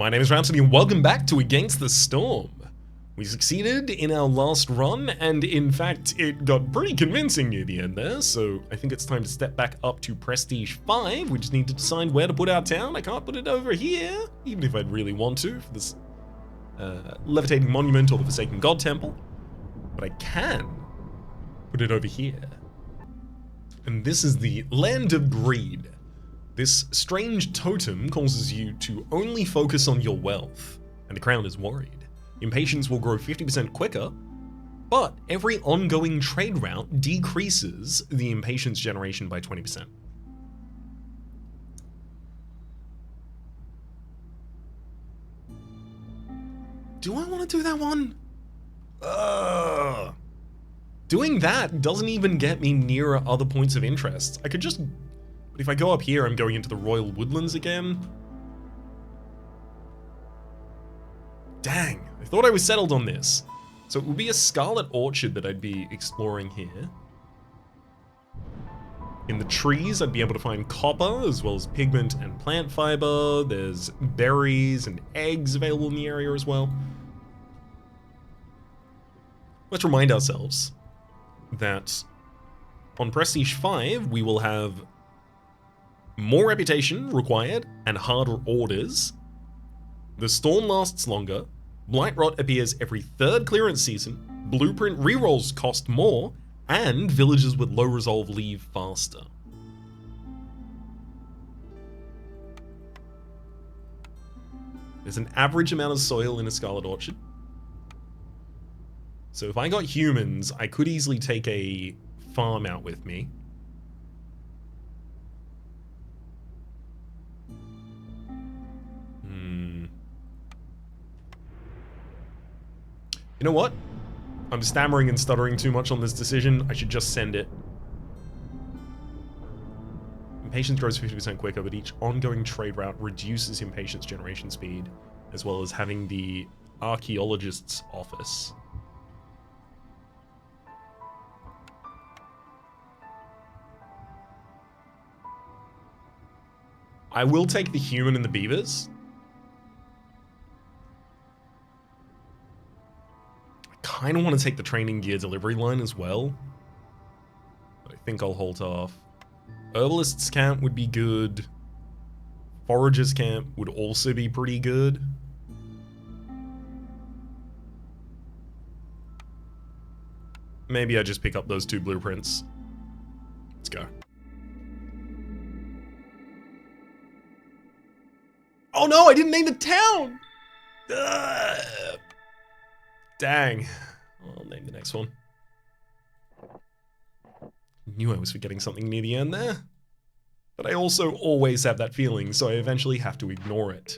My name is Rhapsody and welcome back to Against the Storm. We succeeded in our last run, and in fact, it got pretty convincing near the end there, so I think it's time to step back up to Prestige 5. We just need to decide where to put our town. I can't put it over here, even if I'd really want to, for this Levitating Monument or the Forsaken God Temple. But I can put it over here. And this is the Land of Greed. This strange totem causes you to only focus on your wealth, and the crown is worried. Impatience will grow 50% quicker, but every ongoing trade route decreases the impatience generation by 20%. Do I want to do that one? Doing that doesn't even get me nearer other points of interest. I could just... But if I go up here, I'm going into the Royal Woodlands again. Dang, I thought I was settled on this. So it would be a Scarlet Orchard that I'd be exploring here. In the trees, I'd be able to find copper, as well as pigment and plant fiber. There's berries and eggs available in the area as well. Let's remind ourselves that on Prestige 5, we will have more reputation required and harder orders. The storm lasts longer. Blight Rot appears every third clearance season. Blueprint rerolls cost more, and villagers with low resolve leave faster. There's an average amount of soil in a Scarlet Orchard. So if I got humans, I could easily take a farm out with me. You know what? I'm stammering and stuttering too much on this decision. I should just send it. Impatience grows 50% quicker, but each ongoing trade route reduces impatience generation speed, as well as having the archaeologist's office. I will take the human and the beavers. Kind of want to take the training gear delivery line as well, but I think I'll hold off. Herbalist's camp would be good. Forager's camp would also be pretty good. Maybe I just pick up those two blueprints. Let's go. Oh no, I didn't name the town! Dang. I'll name the next one. Knew I was forgetting something near the end there. But I also always have that feeling, so I eventually have to ignore it.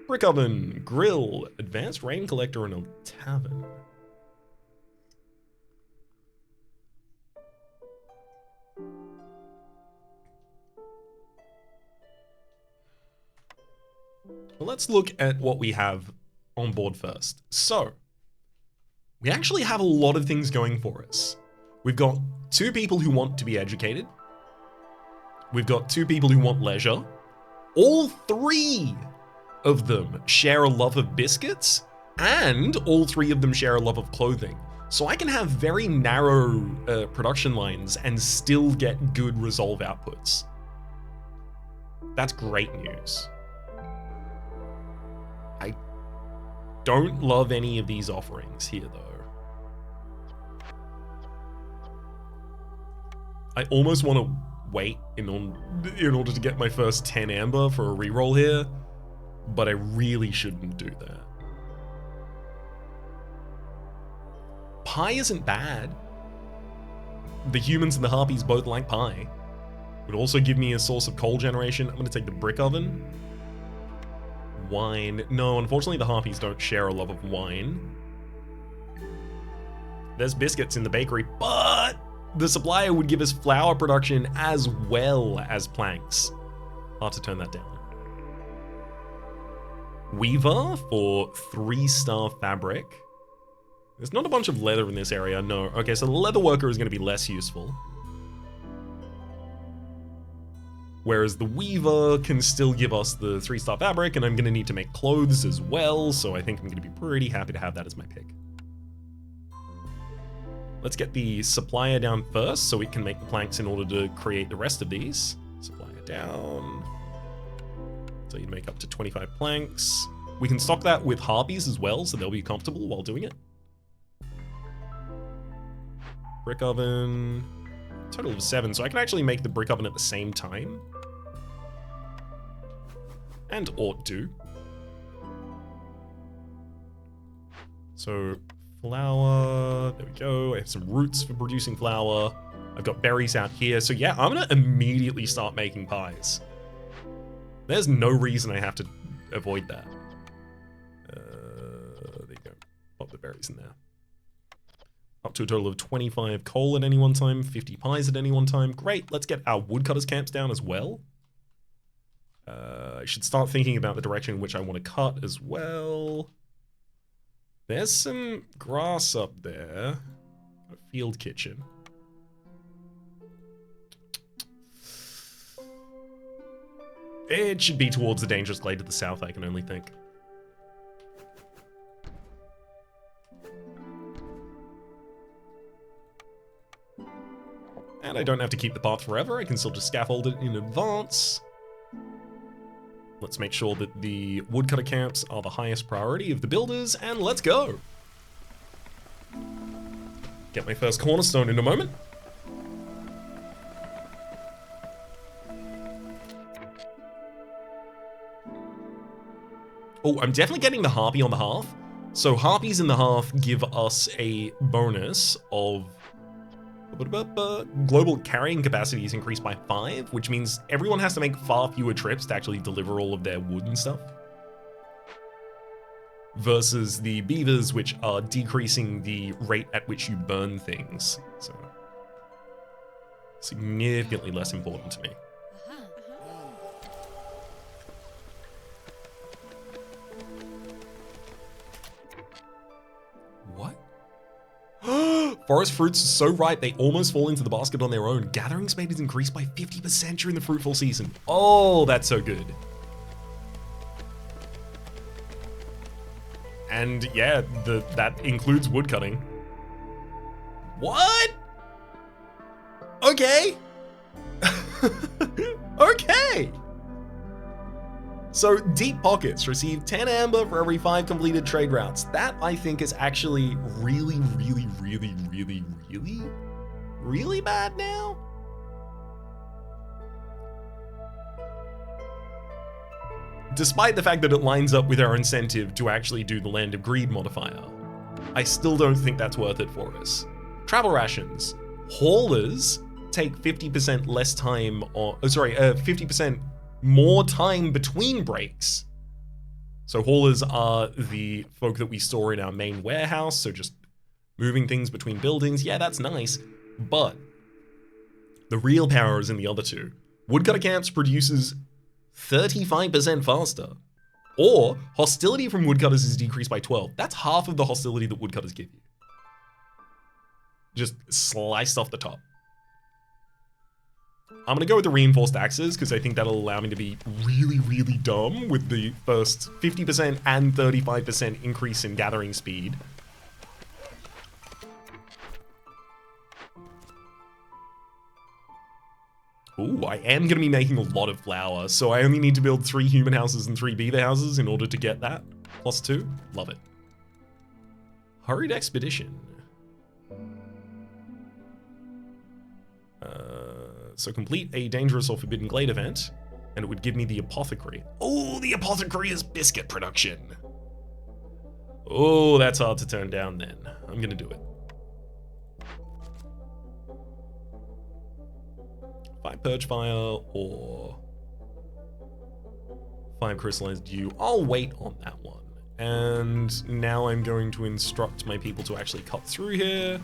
Brick oven, grill, advanced rain collector, and a tavern. Well, let's look at what we have on board first. So, we actually have a lot of things going for us. We've got two people who want to be educated. We've got two people who want leisure. All three of them share a love of biscuits, and all three of them share a love of clothing. So I can have very narrow production lines and still get good resolve outputs. That's great news. I don't love any of these offerings here, though. I almost want to wait in order to get my first 10 amber for a reroll here, but I really shouldn't do that. Pie isn't bad. The humans and the harpies both like pie. Would also give me a source of coal generation. I'm going to take the brick oven. Wine. No, unfortunately the harpies don't share a love of wine. There's biscuits in the bakery, but the supplier would give us flour production as well as planks. Hard to turn that down. Weaver for 3-star fabric. There's not a bunch of leather in this area, no. Okay, so the leather worker is going to be less useful. Whereas the weaver can still give us the 3-star fabric, and I'm going to need to make clothes as well, so I think I'm going to be pretty happy to have that as my pick. Let's get the supplier down first so we can make the planks in order to create the rest of these. Supplier down. So you make up to 25 planks. We can stock that with harpies as well, so they'll be comfortable while doing it. Brick oven. Total of 7, so I can actually make the brick oven at the same time. And ought to. So flour, there we go. I have some roots for producing flour. I've got berries out here. So yeah, I'm gonna immediately start making pies. There's no reason I have to avoid that. There you go. Pop the berries in there. Up to a total of 25 coal at any one time, 50 pies at any one time. Great, let's get our woodcutters camps down as well. I should start thinking about the direction in which I want to cut as well. There's some grass up there. A field kitchen. It should be towards the dangerous glade to the south, I can only think. And I don't have to keep the path forever. I can still just scaffold it in advance. Let's make sure that the woodcutter camps are the highest priority of the builders, and let's go. Get my first cornerstone in a moment. Oh, I'm definitely getting the harpy on the hearth. So harpies in the hearth give us a bonus of global carrying capacity is increased by 5, which means everyone has to make far fewer trips to actually deliver all of their wood and stuff. Versus the beavers, which are decreasing the rate at which you burn things. So, significantly less important to me. What? Forest fruits are so ripe they almost fall into the basket on their own. Gathering speed is increased by 50% during the fruitful season. Oh, that's so good. And yeah, that includes woodcutting. What? Okay. Okay. So deep pockets receive 10 amber for every 5 completed trade routes. That I think is actually really, really, really, really, really, really bad now. Despite the fact that it lines up with our incentive to actually do the Land of Greed modifier, I still don't think that's worth it for us. Travel rations. Haulers take 50% less time, 50% more time between breaks. So haulers are the folk that we store in our main warehouse, so just moving things between buildings. Yeah, that's nice, but the real power is in the other two. Woodcutter camps produces 35% faster, or hostility from woodcutters is decreased by 12. That's half of the hostility that woodcutters give you. Just sliced off the top. I'm gonna go with the reinforced axes because I think that'll allow me to be really, really dumb with the first 50% and 35% increase in gathering speed. Ooh, I am gonna be making a lot of flour, so I only need to build 3 human houses and 3 beaver houses in order to get that. +2, love it. Hurried expedition. So complete a dangerous or forbidden glade event, and it would give me the apothecary. Oh, the apothecary is biscuit production. Oh, that's hard to turn down then. I'm gonna do it. 5 purge fire or 5 crystallized dew. I'll wait on that one. And now I'm going to instruct my people to actually cut through here.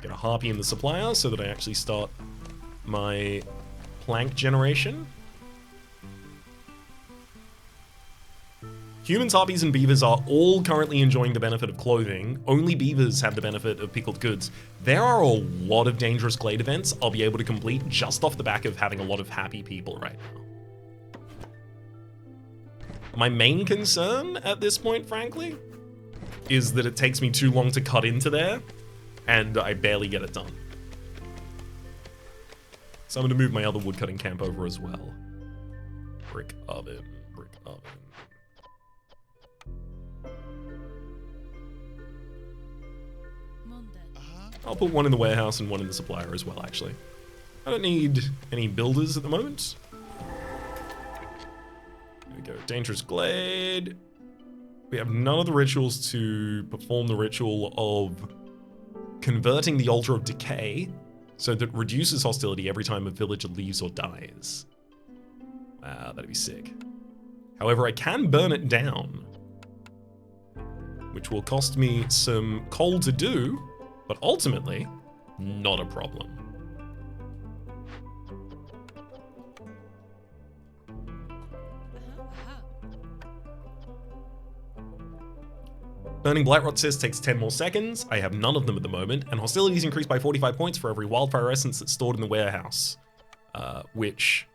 Get a harpy in the supplier so that I actually start my plank generation. Humans, harpies, and beavers are all currently enjoying the benefit of clothing. Only beavers have the benefit of pickled goods. There are a lot of dangerous glade events I'll be able to complete just off the back of having a lot of happy people right now. My main concern at this point, frankly, is that it takes me too long to cut into there, and I barely get it done. So I'm gonna move my other woodcutting camp over as well. Brick oven, brick oven. I'll put one in the warehouse and one in the supplier as well, actually. I don't need any builders at the moment. There we go, dangerous glade. We have none of the rituals to perform the ritual of converting the altar of decay, so that reduces hostility every time a villager leaves or dies. Wow, that'd be sick. However, I can burn it down, which will cost me some coal to do, but ultimately, not a problem. Burning Blightrot Cyst takes 10 more seconds. I have none of them at the moment, and hostilities increase by 45 points for every wildfire essence that's stored in the warehouse. Which,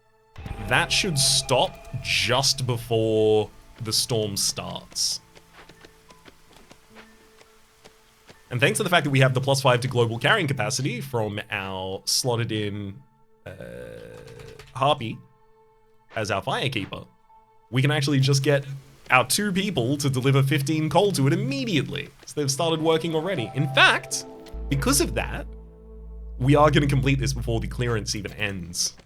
that should stop just before the storm starts. And thanks to the fact that we have the +5 to global carrying capacity from our slotted in Harpy as our firekeeper, we can actually just get our 2 people to deliver 15 coal to it immediately. So they've started working already. In fact, because of that, we are going to complete this before the clearance even ends.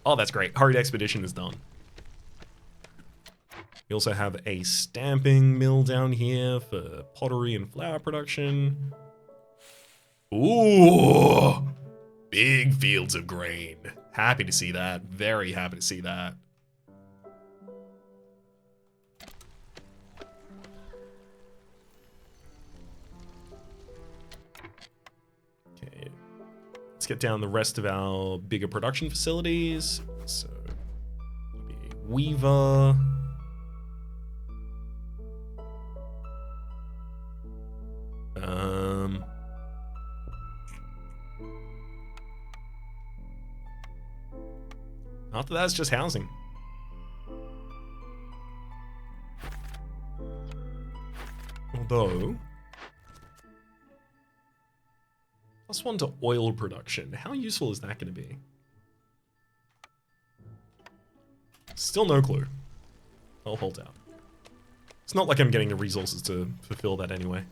Oh, that's great. Hurried Expedition is done. We also have a stamping mill down here for pottery and flour production. Ooh, big fields of grain. Happy to see that. Very happy to see that. Okay, let's get down the rest of our bigger production facilities. So, be a weaver. After that, it's just housing. Although, +1 to oil production. How useful is that going to be? Still no clue. I'll hold out. It's not like I'm getting the resources to fulfill that anyway.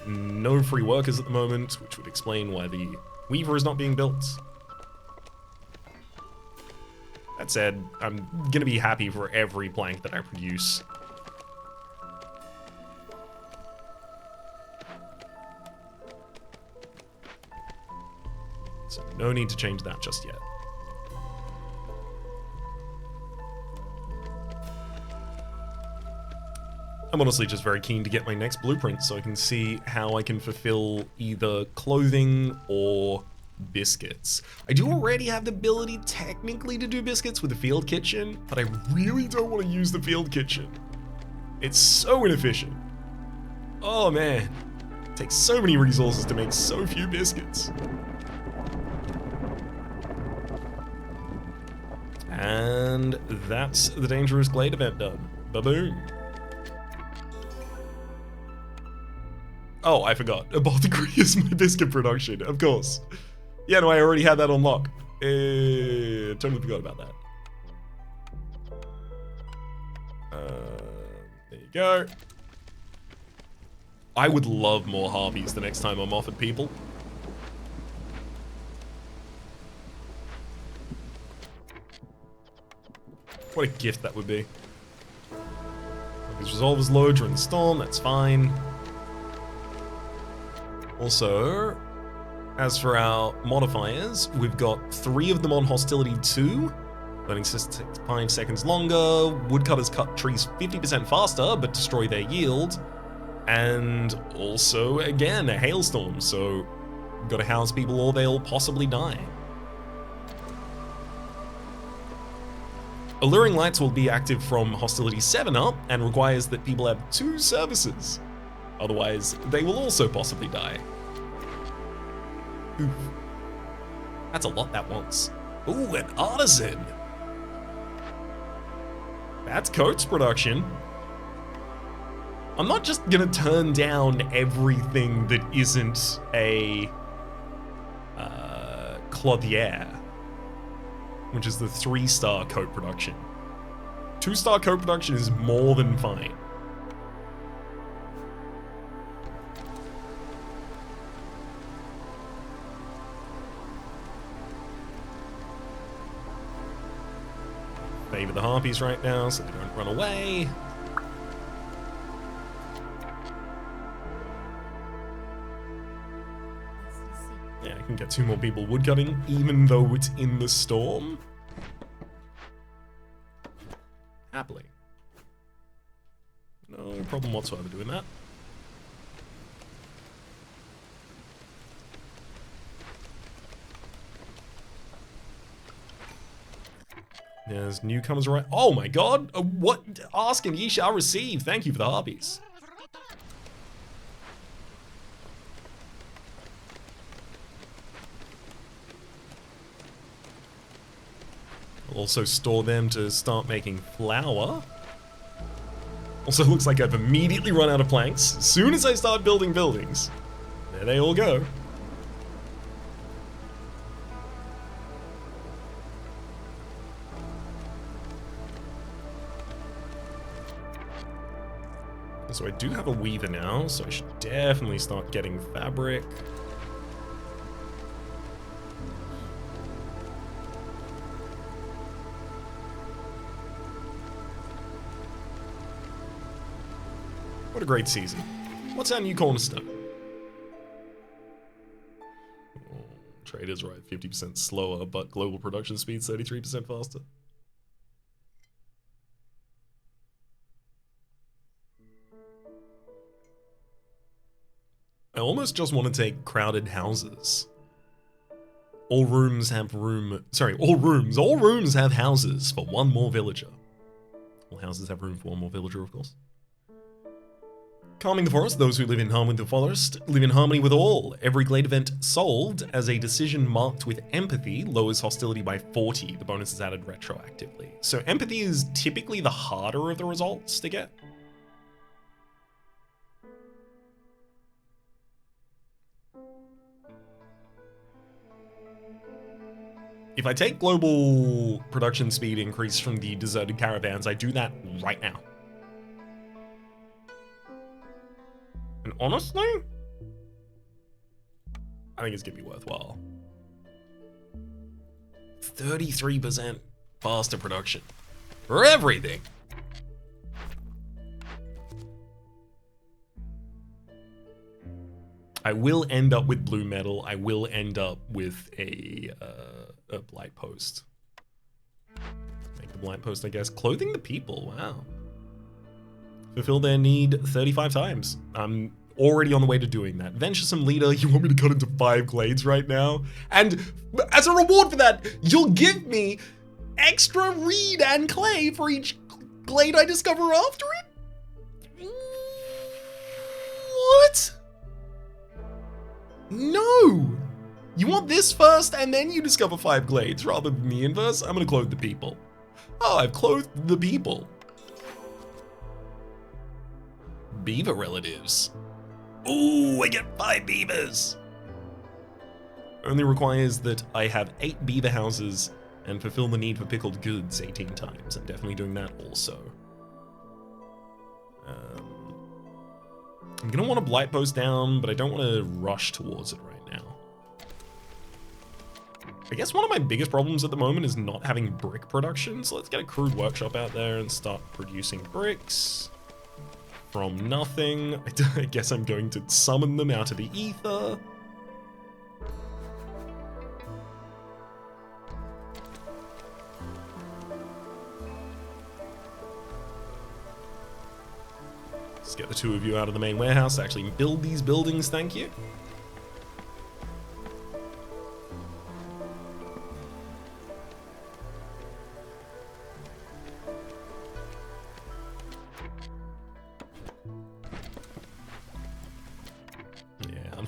No free workers at the moment, which would explain why the Weaver is not being built. That said, I'm gonna be happy for every plank that I produce. So no need to change that just yet. I'm honestly just very keen to get my next blueprint so I can see how I can fulfill either clothing or biscuits. I do already have the ability technically to do biscuits with the field kitchen, but I really don't want to use the field kitchen. It's so inefficient. Oh man, it takes so many resources to make so few biscuits. And that's the Dangerous Glade event done. Ba-boom. Oh, I forgot. Apothecary is my biscuit production, of course. Yeah, no, I already had that on lock. Totally forgot about that. There you go. I would love more harpies the next time I'm off at people. What a gift that would be. These resolvers low during the storm, that's fine. Also, as for our modifiers, we've got 3 of them on hostility 2. Burning systems takes 5 seconds longer. Woodcutters cut trees 50% faster, but destroy their yield. And also, again, a hailstorm, so we've got to house people or they'll possibly die. Alluring lights will be active from hostility 7 up and requires that people have 2 services. Otherwise, they will also possibly die. Oof. That's a lot that once. Ooh, an artisan. That's coach production. I'm not just gonna turn down everything that isn't a Clothier, which is the 3-star coat production. 2-star coat production is more than fine. Favor the harpies right now so they don't run away. Yeah, I can get 2 more people woodcutting, even though it's in the storm. Happily. No problem whatsoever doing that. There's newcomers right. Oh my god! What? Ask and ye shall receive. Thank you for the harpies. I'll also store them to start making flour. Also looks like I've immediately run out of planks. As soon as I start building buildings, there they all go. So I do have a weaver now, so I should definitely start getting fabric. What a great season. What's our new cornerstone? Oh, trade is right, 50% slower, but global production speed 33% faster. I almost just want to take crowded houses. All rooms have all rooms have houses for 1 more villager. All houses have room for 1 more villager, of course. Calming the forest, those who live in harmony with the forest live in harmony with all. Every glade event solved as a decision marked with empathy lowers hostility by 40. The bonus is added retroactively. So empathy is typically the harder of the results to get. If I take global production speed increase from the deserted caravans, I do that right now. And honestly, I think it's gonna be worthwhile. 33% faster production for everything. I will end up with blue metal. I will end up with a blight post. Make the blight post, I guess. Clothing the people, wow. Fulfill their need 35 times. I'm already on the way to doing that. Venturesome leader, you want me to cut into 5 glades right now? And as a reward for that, you'll give me extra reed and clay for each glade I discover after it? What? No! You want this first and then you discover 5 glades rather than the inverse? I'm gonna clothe the people. Oh, I've clothed the people. Beaver relatives. Ooh, I get 5 beavers. Only requires that I have 8 beaver houses and fulfill the need for pickled goods 18 times. I'm definitely doing that also. I'm gonna want a blight post down, but I don't want to rush towards it right now. I guess one of my biggest problems at the moment is not having brick production, so let's get a crude workshop out there and start producing bricks. From nothing. I guess I'm going to summon them out of the ether. Let's get the 2 of you out of the main warehouse to actually build these buildings, thank you.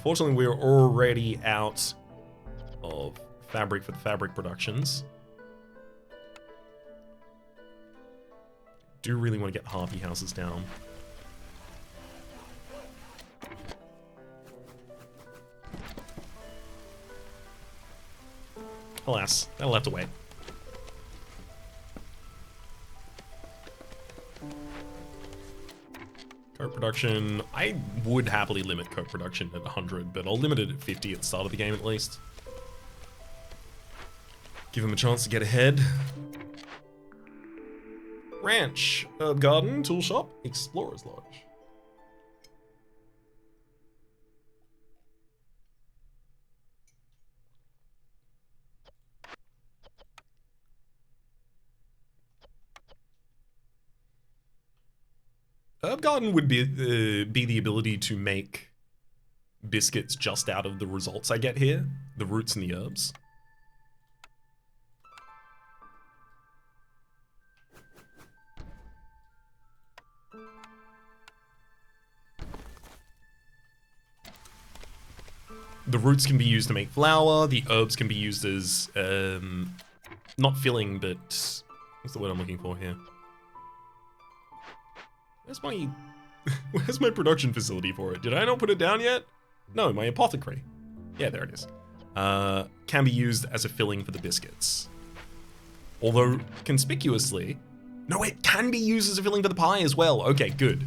Unfortunately, we're already out of fabric for the fabric productions. Do really want to get the harpy houses down. Alas, that'll have to wait. Coke production, I would happily limit coke production at 100, but I'll limit it at 50 at the start of the game at least. Give him a chance to get ahead. Ranch, herb garden, tool shop, explorer's lodge. Herb garden would be the ability to make biscuits just out of the results I get here, the roots and the herbs. The roots can be used to make flour, the herbs can be used as, not filling, but what's the word I'm looking for here? Where's my production facility for it? Did I not put it down yet? No, my apothecary. Yeah, there it is. Can be used as a filling for the biscuits. Although, conspicuously, no, it can be used as a filling for the pie as well. Okay, good.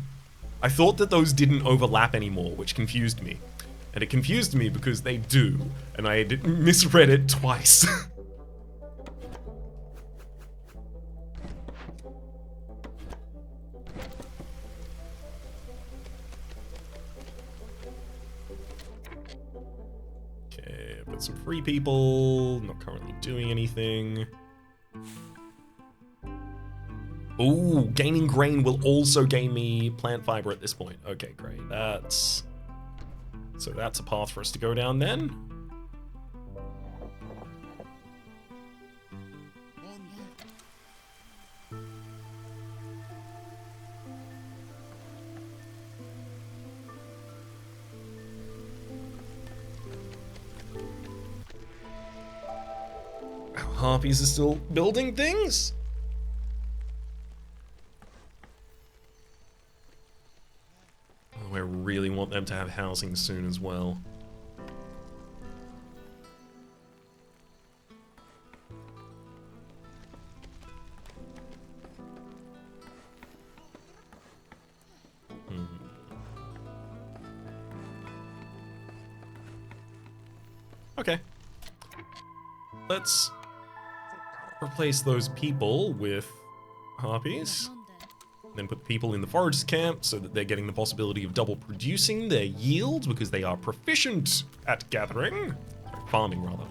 I thought that those didn't overlap anymore, which confused me. And it confused me because they do, and I misread it twice. Okay, I've got some free people, not currently doing anything. Ooh, gaining grain will also gain me plant fiber at this point. Okay, great, so that's a path for us to go down then. Our harpies are still building things. I really want them to have housing soon as well. Okay. Let's replace those people with harpies. Then put people in the foragers camp so that they're getting the possibility of double producing their yield because they are proficient at gathering. Sorry, farming rather.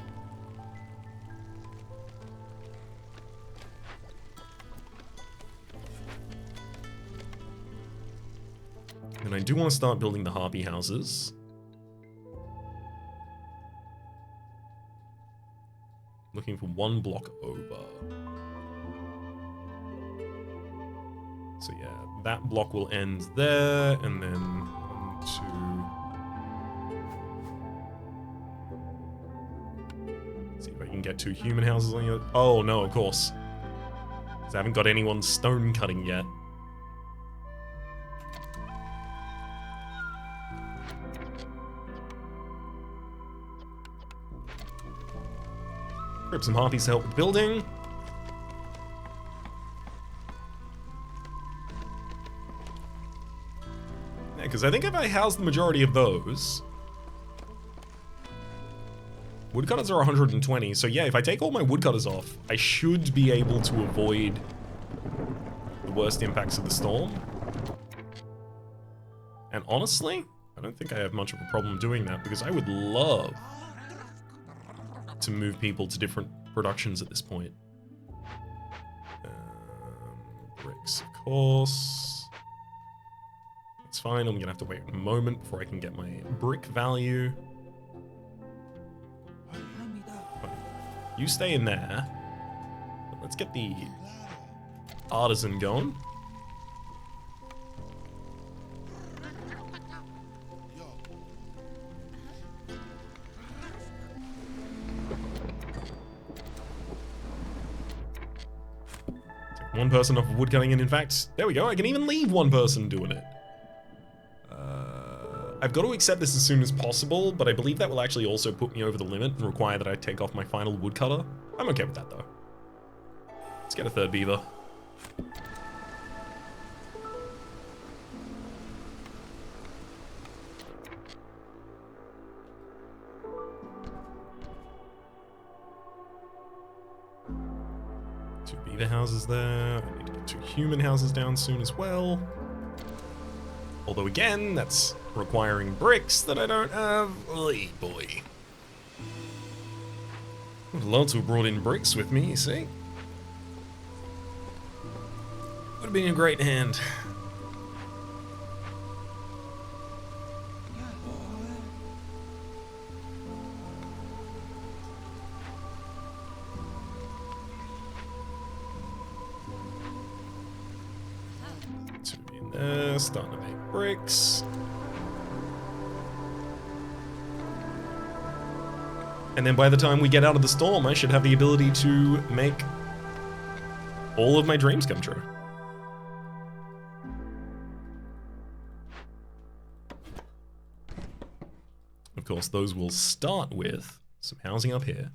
And I do want to start building the harpy houses. Looking for one block over. So yeah, that block will end there, and then 1, 2. See if I can get 2 human houses on you. Oh no, of course. Because I haven't got anyone stone cutting yet. Grab some harpies to help with building. Because I think if I house the majority of those... Woodcutters are 120, so yeah, if I take all my woodcutters off, I should be able to avoid the worst impacts of the storm. And honestly, I don't think I have much of a problem doing that, because I would love to move people to different productions at this point. Bricks, of course. It's fine, I'm gonna have to wait a moment before I can get my brick value. You stay in there. Let's get the artisan going. One person off of woodcutting, and in fact, there we go, I can even leave one person doing it. I've got to accept this as soon as possible, but I believe that will actually also put me over the limit and require that I take off my final woodcutter. I'm okay with that, though. Let's get a third beaver. Two beaver houses there. I need to get 2 human houses down soon as well. Although again, that's requiring bricks that I don't have. Oy boy. Would love to have brought in bricks with me, you see? Would have been a great hand. Starting to make bricks. And then by the time we get out of the storm, I should have the ability to make all of my dreams come true. Of course, those will start with some housing up here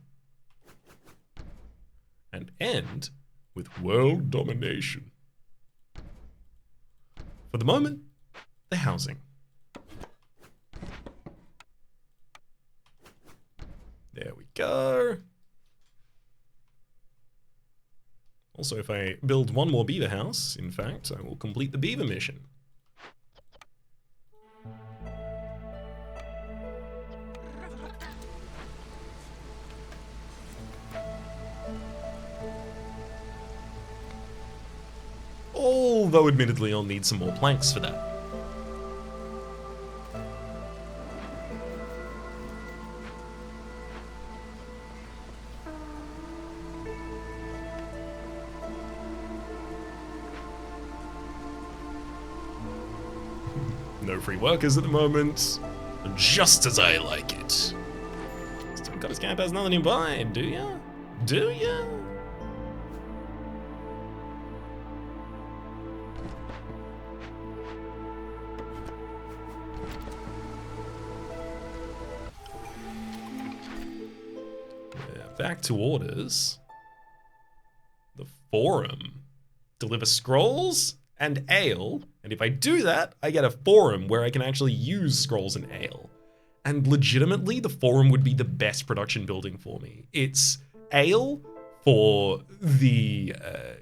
and end with world domination. For the moment, the housing. There we go. Also, if I build one more beaver house, in fact, I will complete the beaver mission. Although admittedly I'll need some more planks for that. No free workers at the moment, just as I like it. Still got his camp has nothing nearby, do ya? Do ya? Back to orders. The forum. Deliver scrolls and ale. And if I do that, I get a forum where I can actually use scrolls and ale. And legitimately, the forum would be the best production building for me. It's ale for the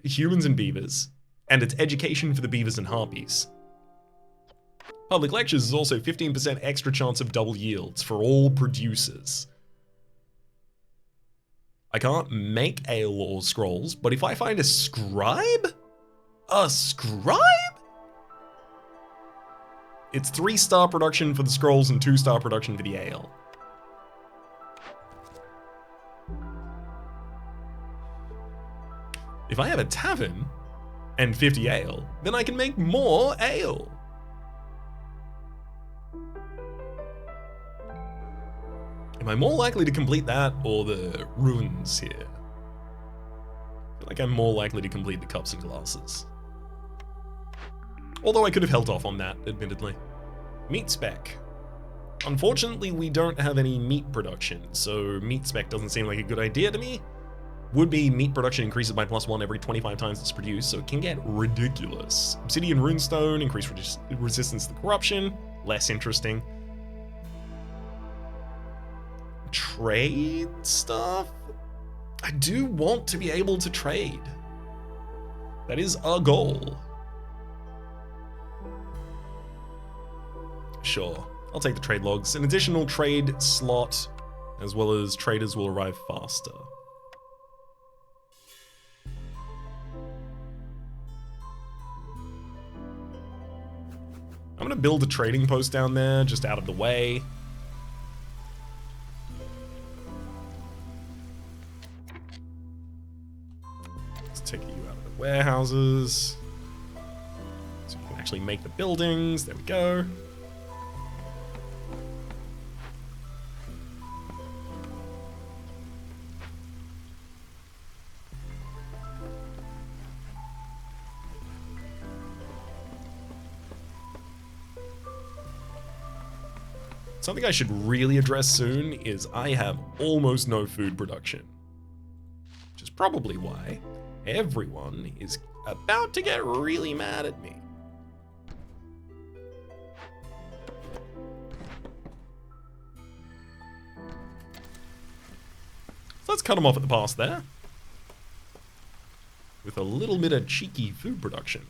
humans and beavers, and it's education for the beavers and harpies. Public lectures is also 15% extra chance of double yields for all producers. I can't make ale or scrolls, but if I find a scribe? A scribe? It's 3-star production for the scrolls and 2-star production for the ale. If I have a tavern and 50 ale, then I can make more ale. Am I more likely to complete that or the ruins here? I feel like I'm more likely to complete the cups and glasses. Although I could have held off on that, admittedly. Meat spec. Unfortunately, we don't have any meat production, so meat spec doesn't seem like a good idea to me. Would be meat production increases by +1 every 25 times it's produced, so it can get ridiculous. Obsidian runestone, increased resistance to corruption, less interesting. Trade stuff? I do want to be able to trade. That is a goal. Sure, I'll take the trade logs. An additional trade slot, as well as traders will arrive faster. I'm gonna build a trading post down there, just out of the way. Take you out of the warehouses so you can actually make the buildings. There we go. Something I should really address soon is I have almost no food production. Which is probably why everyone is about to get really mad at me. So let's cut them off at the pass there. With a little bit of cheeky food production.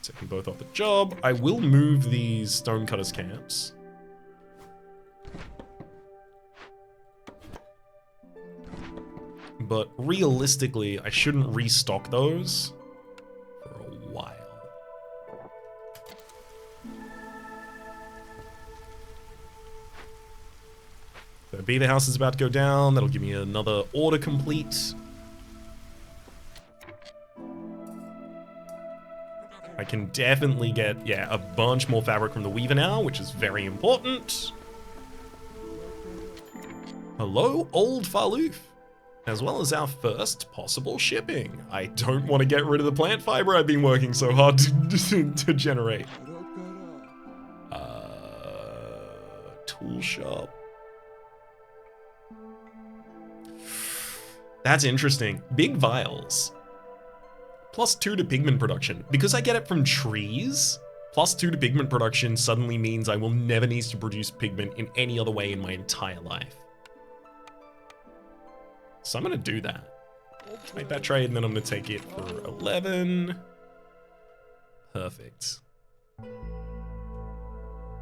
Taking both off the job. I will move these stonecutters camps. But realistically, I shouldn't restock those for a while. The beaver house is about to go down. That'll give me another order complete. I can definitely get, yeah, a bunch more fabric from the weaver now, which is very important. Hello, Old Farloof. As well as our first possible shipping. I don't want to get rid of the plant fiber I've been working so hard to generate. Tool shop. That's interesting. Big vials. +2 to pigment production. Because I get it from trees, +2 to pigment production suddenly means I will never need to produce pigment in any other way in my entire life. So I'm gonna do that. Let's make that trade, and then I'm gonna take it for 11. Perfect.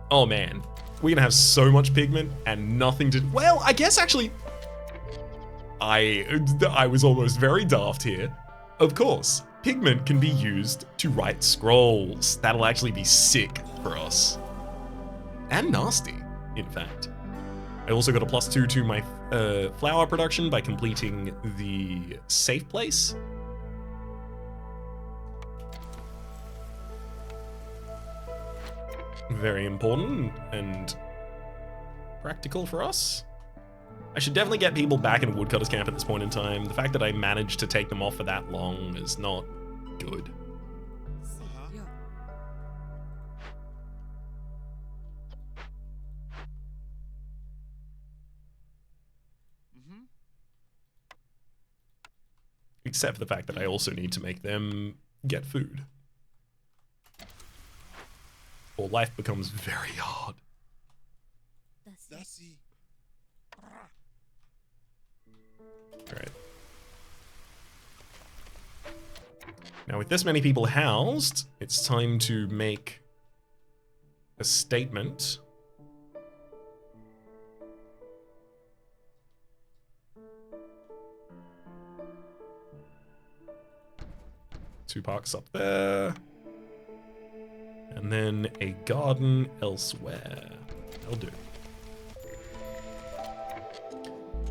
Oh man, we're gonna have so much pigment and nothing to, well, I guess actually, I was almost very daft here. Of course, pigment can be used to write scrolls. That'll actually be sick for us. And nasty, in fact. I also got a +2 to my flower production by completing the safe place. Very important and practical for us. I should definitely get people back in a woodcutter's camp at this point in time. The fact that I managed to take them off for that long is not good. Except for the fact that I also need to make them get food. Or life becomes very hard. Alright. Now with this many people housed, it's time to make a statement. Two parks up there. And then a garden elsewhere. That'll do.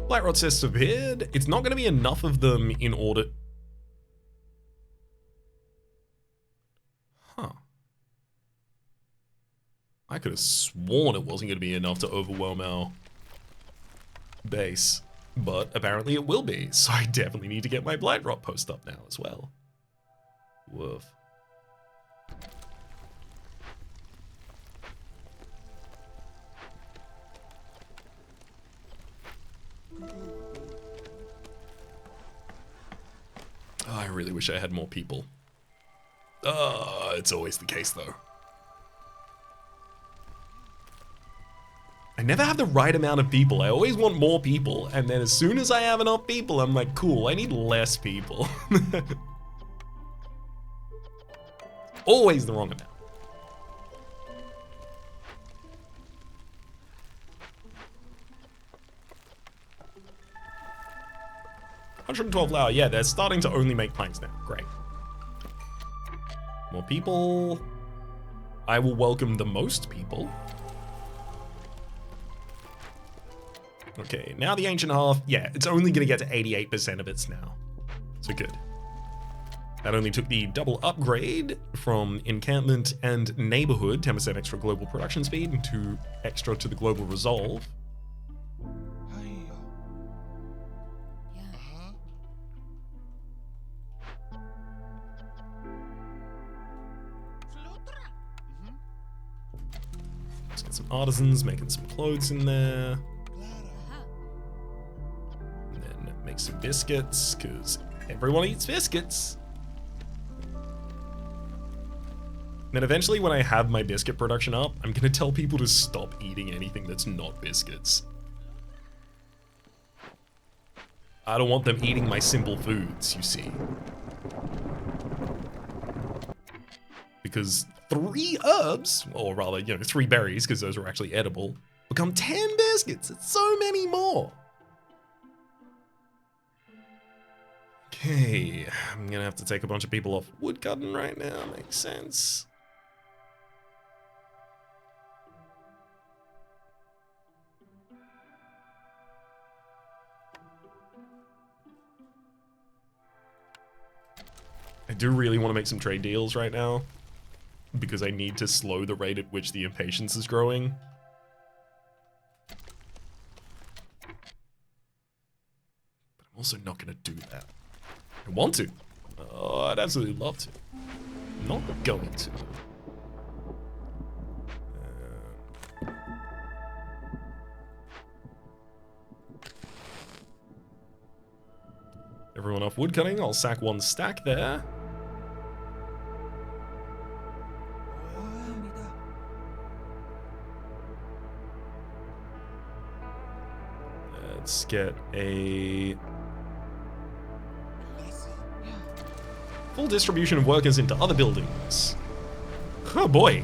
Blightrot chests have appeared. It's not going to be enough of them in order... Huh. I could have sworn it wasn't going to be enough to overwhelm our base. But apparently it will be. So I definitely need to get my Blightrot post up now as well. Woof. Oh, I really wish I had more people. It's always the case though. I never have the right amount of people. I always want more people, and then as soon as I have enough people, I'm like, cool, I need less people. Always the wrong amount. $112 flour. Yeah, they're starting to only make planks now. Great. More people. I will welcome the most people. Okay, now the ancient half. Yeah, it's only going to get to 88% of its now. So good. That only took the double upgrade from encampment and neighborhood, 10% extra global production speed, and 2 extra to the global resolve. Let's get some artisans making some clothes in there. And then make some biscuits, because everyone eats biscuits. Then eventually when I have my biscuit production up, I'm gonna tell people to stop eating anything that's not biscuits. I don't want them eating my simple foods, you see. Because 3 herbs, or rather, 3 berries, because those are actually edible, become 10 biscuits. It's so many more. Okay, I'm gonna have to take a bunch of people off woodcutting right now, makes sense. I do really want to make some trade deals right now, because I need to slow the rate at which the impatience is growing. But I'm also not going to do that. I want to. Oh, I'd absolutely love to. I'm not going to. Everyone off woodcutting, I'll sack 1 stack there. Let's get a full distribution of workers into other buildings. Oh boy.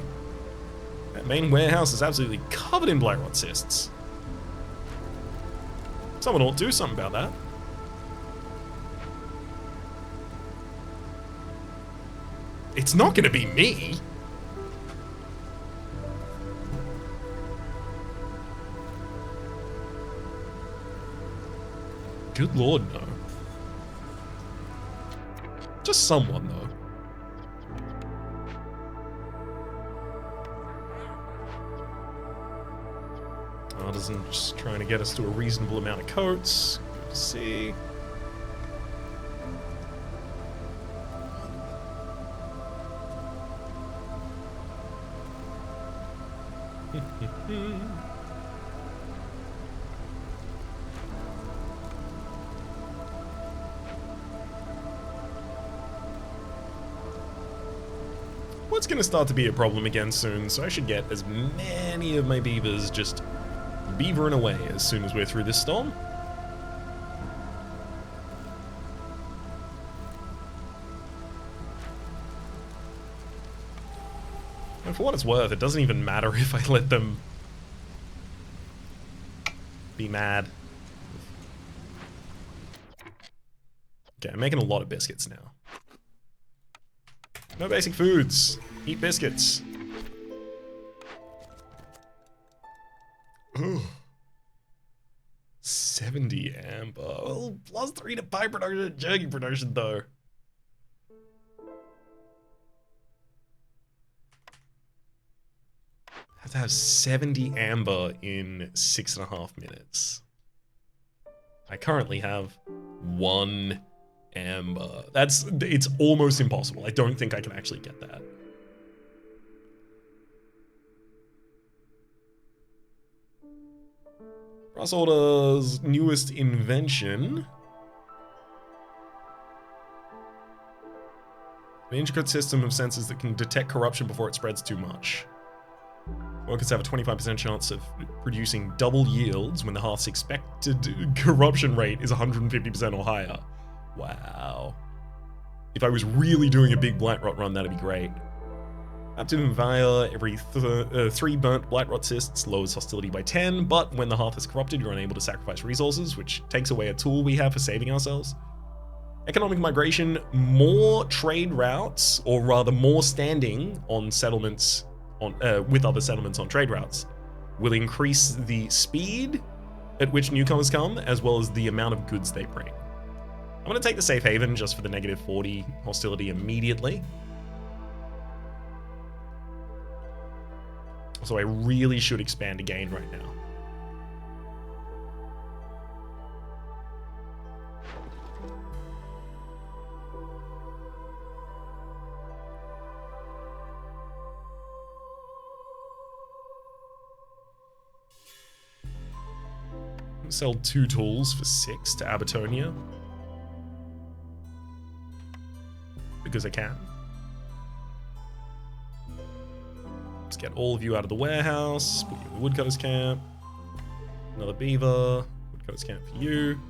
That main warehouse is absolutely covered in blight rot cysts. Someone ought to do something about that. It's not gonna be me. Good lord, no. Just someone, though. Artisan just trying to get us to a reasonable amount of coats. Good to see. What's going to start to be a problem again soon, so I should get as many of my beavers just beavering away as soon as we're through this storm. And for what it's worth, it doesn't even matter if I let them be mad. Okay, I'm making a lot of biscuits now. No basic foods. Eat biscuits. Ooh. 70 amber. Well, +3 to pie production and jerky production, though. Have to have 70 amber in 6.5 minutes. I currently have 1 amber. It's almost impossible. I don't think I can actually get that. Brass Order's newest invention. An intricate system of sensors that can detect corruption before it spreads too much. Workers have a 25% chance of producing double yields when the hearth's expected corruption rate is 150% or higher. Wow. If I was really doing a big blight rot run, that'd be great. Active Fire, every 3 burnt blight rot cysts lowers hostility by 10, but when the hearth is corrupted, you're unable to sacrifice resources, which takes away a tool we have for saving ourselves. Economic migration, more trade routes, or rather more standing on settlements with other settlements on trade routes, will increase the speed at which newcomers come, as well as the amount of goods they bring. I'm gonna take the safe haven just for the -40 hostility immediately. So I really should expand again right now. Sell 2 tools for 6 to Abitonia. Because I can. Let's get all of you out of the warehouse. Put you in the woodcutter's camp. Another beaver. Woodcutter's camp for you.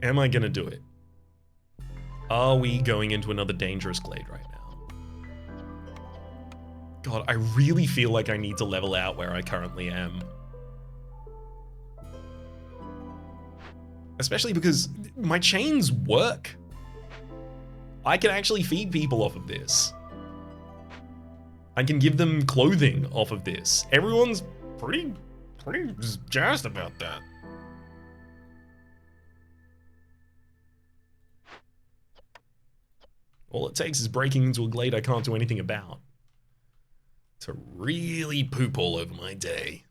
Am I gonna do it? Are we going into another dangerous glade right now? God, I really feel like I need to level out where I currently am. Especially because my chains work. I can actually feed people off of this. I can give them clothing off of this. Everyone's pretty jazzed about that. All it takes is breaking into a glade I can't do anything about to really poop all over my day.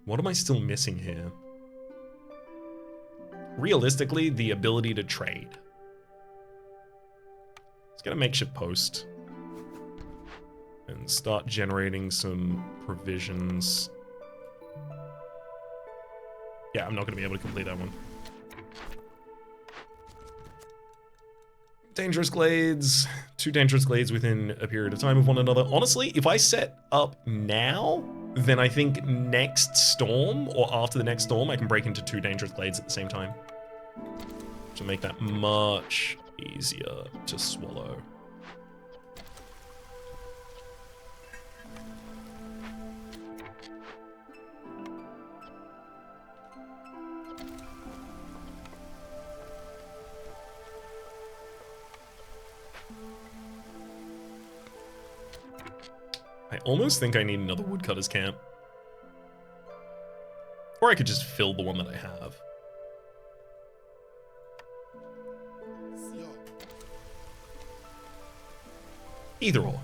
What am I still missing here? Realistically, the ability to trade. Let's get a makeshift post. And start generating some provisions. Yeah, I'm not going to be able to complete that one. Dangerous glades. 2 dangerous glades within a period of time of one another. Honestly, if I set up now, then I think next storm, or after the next storm, I can break into 2 dangerous glades at the same time. To make that much easier to swallow. I almost think I need another woodcutter's camp. Or I could just fill the one that I have. Either or.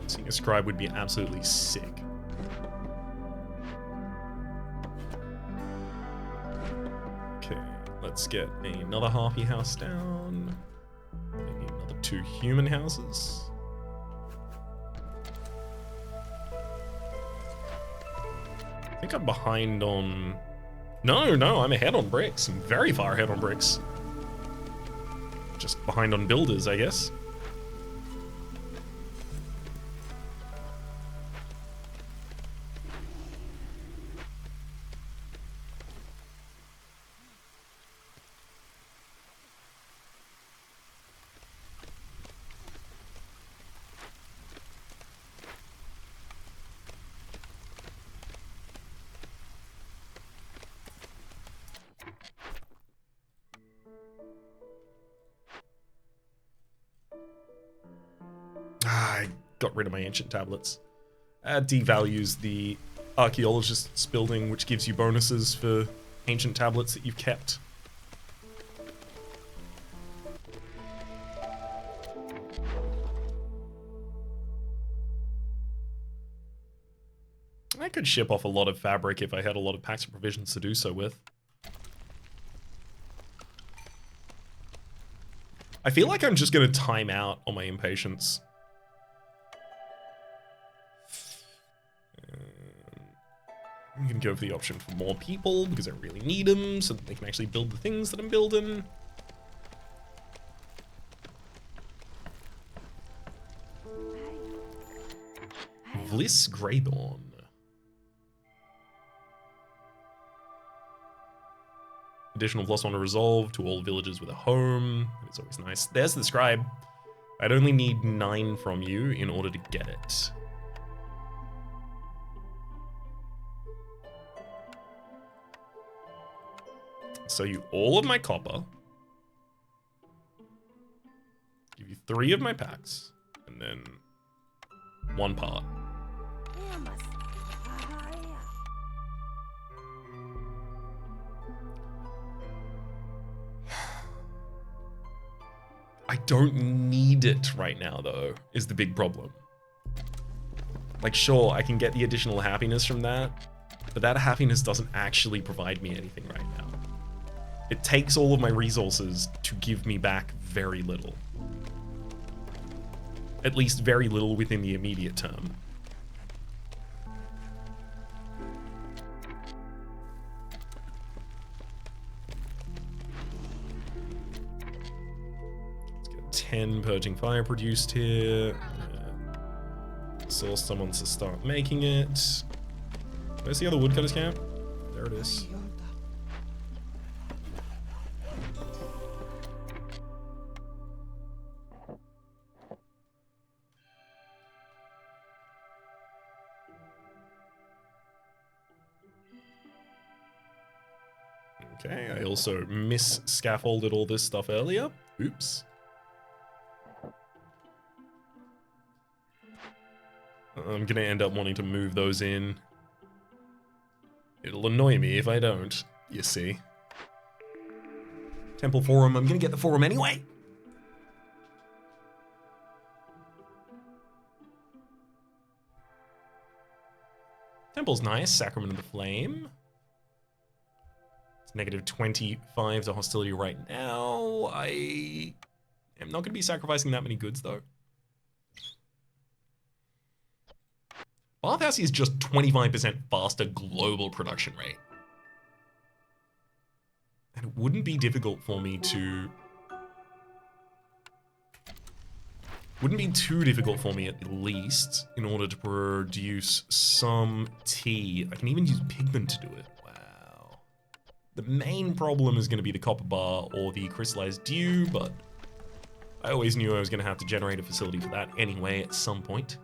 Seeing a scribe would be absolutely sick. Okay, let's get another harpy house down. Maybe another 2 human houses. I think I'm behind on... No, I'm ahead on bricks. I'm very far ahead on bricks. Just behind on builders, I guess. I got rid of my ancient tablets. Devalues the archaeologist's building, which gives you bonuses for ancient tablets that you've kept. I could ship off a lot of fabric if I had a lot of packs of provisions to do so with. I feel like I'm just going to time out on my impatience. I'm going to go for the option for more people because I really need them so that they can actually build the things that I'm building. Bliss Greythorn. Additional +1 to resolve to all villagers with a home. It's always nice. There's the scribe. I'd only need 9 from you in order to get it. So you all of my copper. Give you 3 of my packs. And then 1 part. I don't need it right now, though, is the big problem. Like, sure, I can get the additional happiness from that, but that happiness doesn't actually provide me anything right now. It takes all of my resources to give me back very little. At least very little within the immediate term. Let's get 10 Purging Fire produced here. Source someone to start making it. Where's the other woodcutter's camp? There it is. Okay, I also mis-scaffolded all this stuff earlier. Oops. I'm gonna end up wanting to move those in. It'll annoy me if I don't, you see. Temple Forum, I'm gonna get the Forum anyway. Temple's nice, Sacrament of the Flame. It's negative 25 to hostility right now. I am not gonna be sacrificing that many goods though. Bathhouse is just 25% faster global production rate. And it wouldn't be difficult for me to... Wouldn't be too difficult for me, at least, in order to produce some tea. I can even use pigment to do it. Wow. The main problem is going to be the copper bar or the crystallized dew, but I always knew I was going to have to generate a facility for that anyway at some point.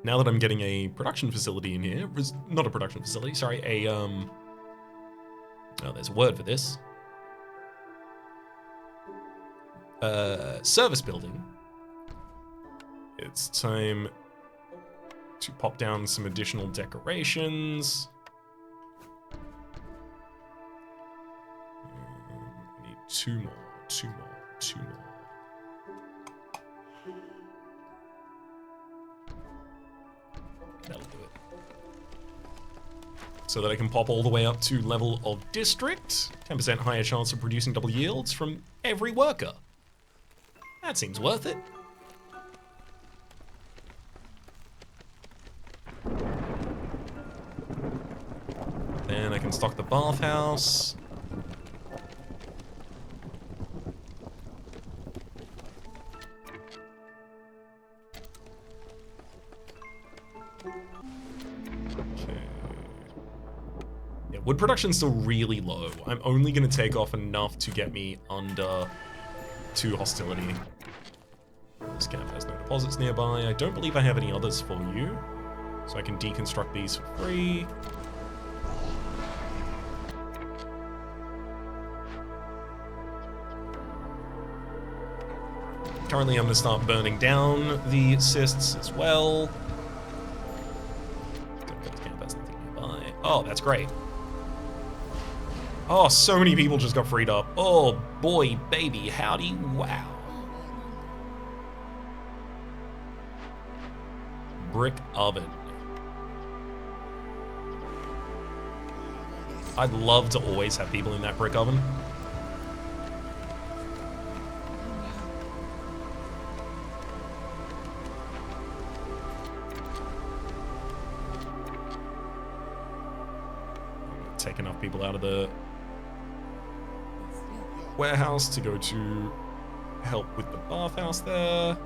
Now that I'm getting a production facility in here, not a production facility, sorry, oh, there's a word for this. Service building. It's time to pop down some additional decorations. I need 2 more, 2 more, 2 more. That'll do it. So that I can pop all the way up to level of district. 10% higher chance of producing double yields from every worker. That seems worth it. Then I can stock the bathhouse. Wood production's still really low. I'm only going to take off enough to get me under 2 hostility. This camp has no deposits nearby. I don't believe I have any others for you. So I can deconstruct these for free. Currently I'm going to start burning down the cysts as well. This camp has nothing nearby. Oh, that's great. Oh, so many people just got freed up. Oh, boy, baby, howdy, wow. Brick oven. I'd love to always have people in that brick oven. Take enough people out of the warehouse to go to help with the bathhouse there.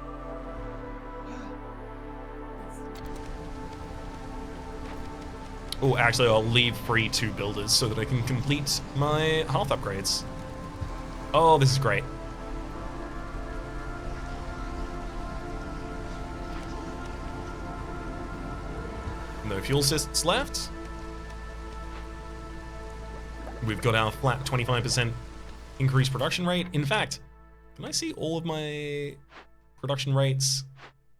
Oh, actually, I'll leave free 2 builders so that I can complete my hearth upgrades. Oh, this is great. No fuel assists left. We've got our flat 25% increased production rate. In fact, can I see all of my production rates?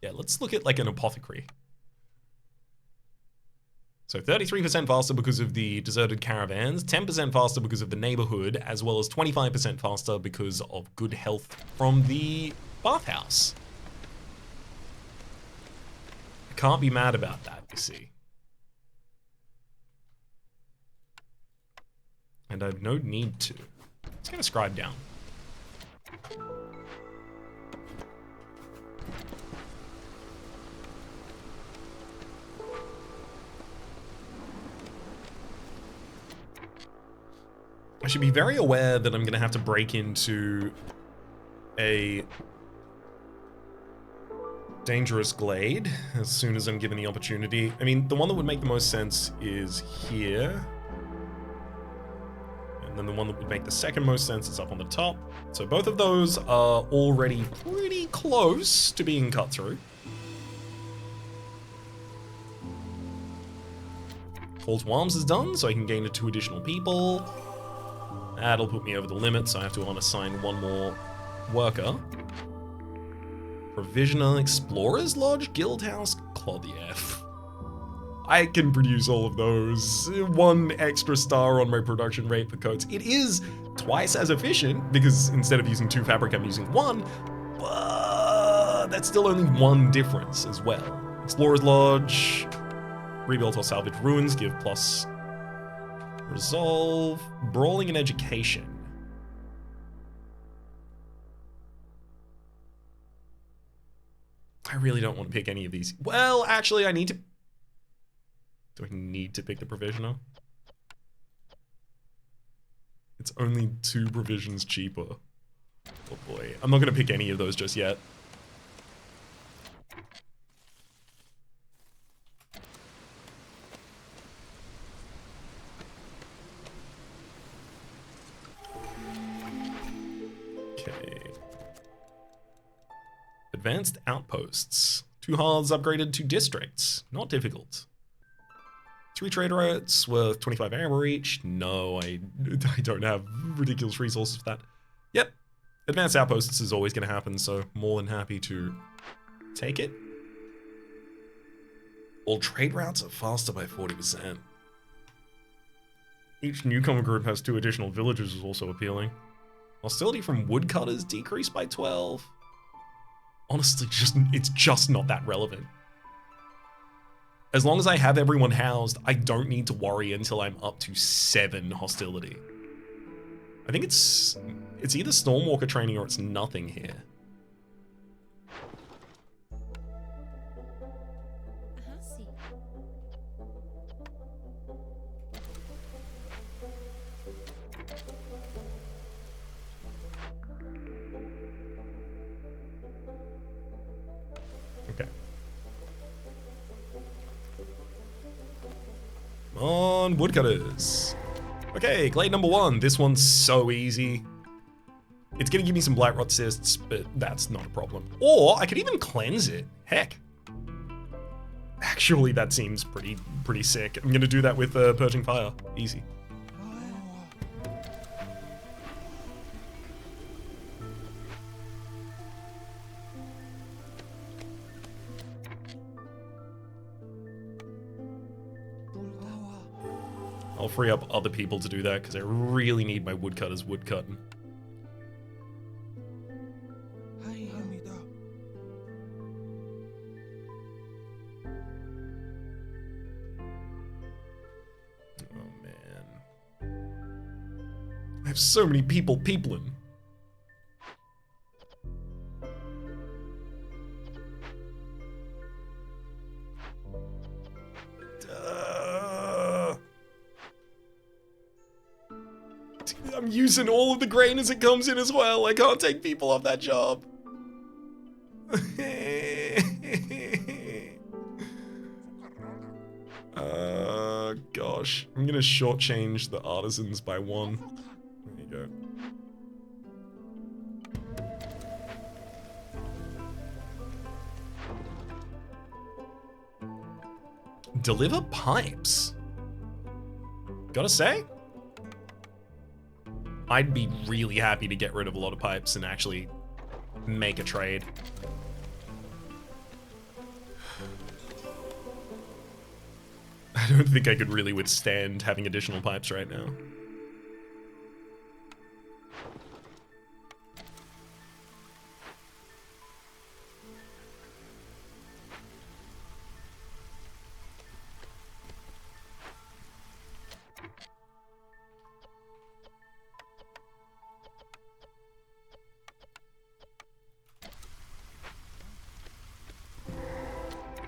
Yeah, let's look at like an apothecary. So 33% faster because of the deserted caravans, 10% faster because of the neighborhood, as well as 25% faster because of good health from the bathhouse. I can't be mad about that, you see. And I have no need to. Let's get a scribe down. I should be very aware that I'm going to have to break into a dangerous glade as soon as I'm given the opportunity. I mean, the one that would make the most sense is here. And then the one that would make the second most sense is up on the top. So both of those are already pretty close to being cut through. Call to Arms is done, so I can gain 2 additional people. That'll put me over the limit, so I have to unassign 1 more worker. Provisioner, Explorer's Lodge, Guildhouse, Clothier. I can produce all of those. 1 extra star on my production rate for coats. It is twice as efficient, because instead of using 2 fabric, I'm using 1, but that's still only 1 difference as well. Explorer's Lodge, rebuild or salvage ruins, give plus resolve, brawling and education. I really don't want to pick any of these. Well, actually, I need to... Do I need to pick the provisioner? It's only 2 provisions cheaper. Oh boy, I'm not going to pick any of those just yet. Advanced outposts. 2 hearths upgraded to districts. Not difficult. 3 trade routes worth 25 armor each. No, I don't have ridiculous resources for that. Yep. Advanced outposts is always going to happen, so more than happy to take it. All trade routes are faster by 40%. Each newcomer group has 2 additional villages is also appealing. Hostility from woodcutters decreased by 12. Honestly, it's just not that relevant. As long as I have everyone housed, I don't need to worry until I'm up to 7 hostility. I think it's either Stormwalker training or it's nothing here. Okay. Come on, woodcutters. Okay, glade number 1. This one's so easy. It's gonna give me some blight rot cysts, but that's not a problem. Or I could even cleanse it. Heck. Actually, that seems pretty sick. I'm gonna do that with Purging Fire. Easy. I'll free up other people to do that because I really need my woodcutters woodcutting. Oh man. I have so many people peopling. I'm using all of the grain as it comes in as well. I can't take people off that job. Gosh. I'm gonna shortchange the artisans by 1. There you go. Deliver pipes. Gotta say, I'd be really happy to get rid of a lot of pipes and actually make a trade. I don't think I could really withstand having additional pipes right now.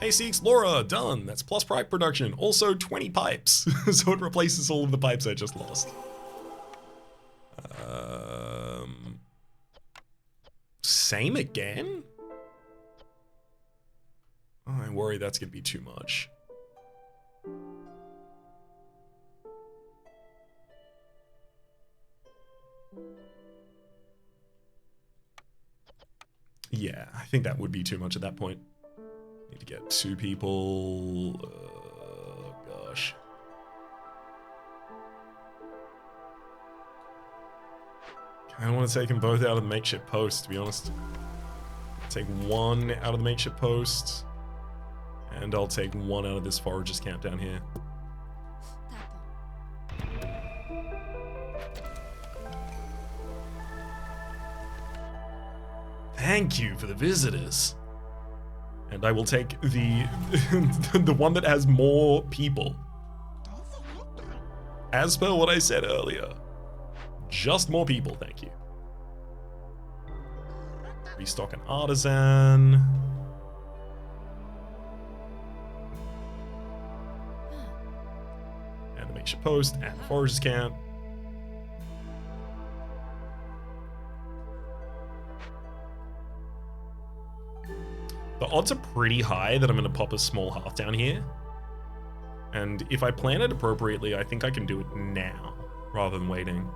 AC Explorer, done. That's plus pipe production. Also 20 pipes. So it replaces all of the pipes I just lost. Same again? Oh, I worry that's gonna be too much. Yeah, I think that would be too much at that point. Need to get 2 people. Gosh. I don't want to take them both out of the makeshift post, to be honest. Take 1 out of the makeshift post. And I'll take 1 out of this forager's camp down here. Thank you for the visitors. And I will take the the one that has more people. As per what I said earlier. Just more people, thank you. Restock an artisan. And a makeshift post and forager's camp. The odds are pretty high that I'm going to pop a small hearth down here. And if I plan it appropriately, I think I can do it now, rather than waiting.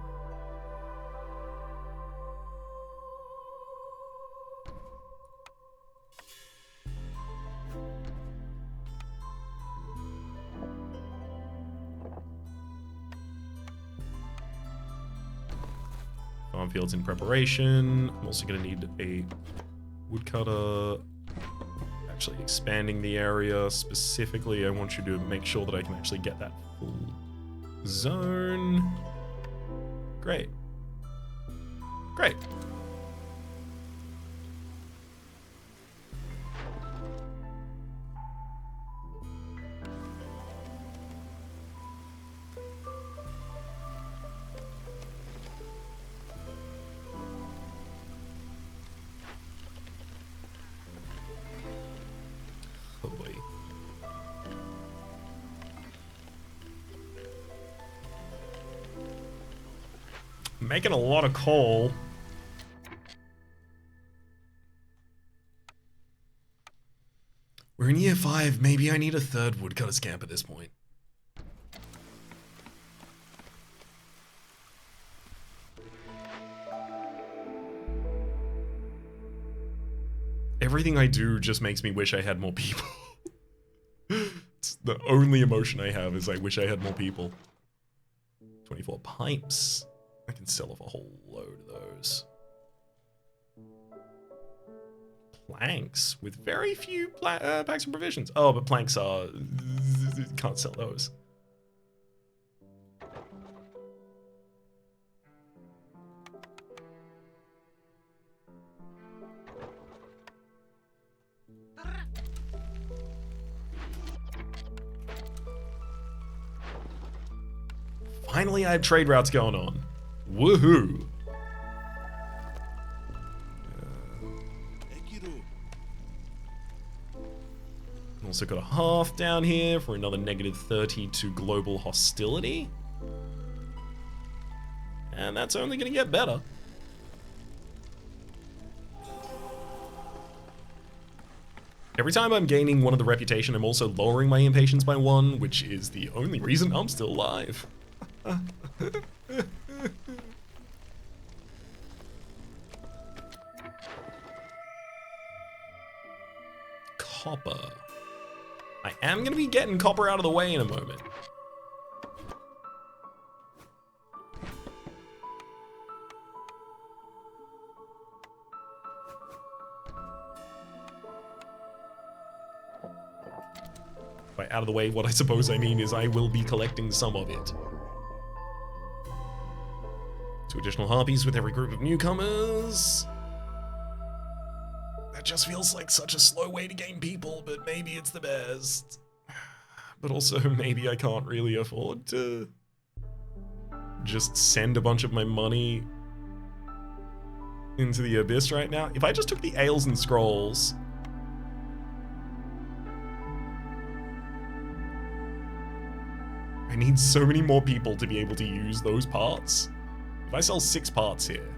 Farm fields in preparation. I'm also going to need a woodcutter. Actually expanding the area. Specifically, I want you to make sure that I can actually get that full zone. Great. Great. Making a lot of coal. We're in year 5. Maybe I need a 3rd woodcutter's camp at this point. Everything I do just makes me wish I had more people. It's the only emotion I have is I wish I had more people. 24 pipes. I can sell off a whole load of those. Planks with very few packs and provisions. Oh, but planks are... can't sell those. Finally, I have trade routes going on. Woohoo! Also got a half down here for another -30 to global hostility. And that's only gonna get better. Every time I'm gaining one of the reputation, I'm also lowering my impatience by 1, which is the only reason I'm still alive. Copper. I am gonna be getting copper out of the way in a moment. By out of the way, what I suppose I mean is I will be collecting some of it. 2 additional harpies with every group of newcomers. That just feels like such a slow way to gain people, but maybe it's the best. But also, maybe I can't really afford to just send a bunch of my money into the abyss right now. If I just took the ales and scrolls... I need so many more people to be able to use those parts. If I sell 6 parts here...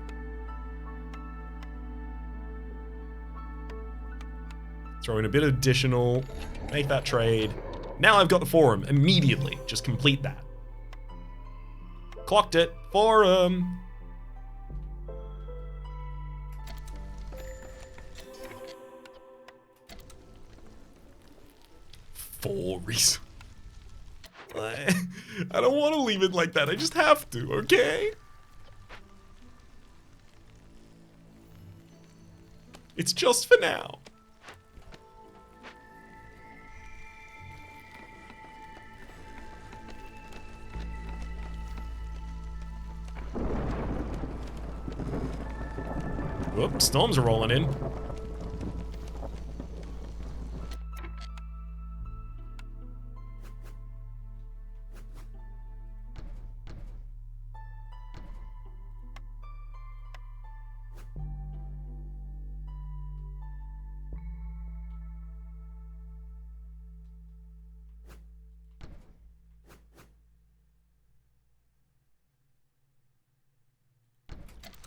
Throw in a bit additional, make that trade. Now I've got the forum immediately. Just complete that. Clocked it. Forum. For reason. I don't want to leave it like that. I just have to, okay? It's just for now. Whoop, storms are rolling in.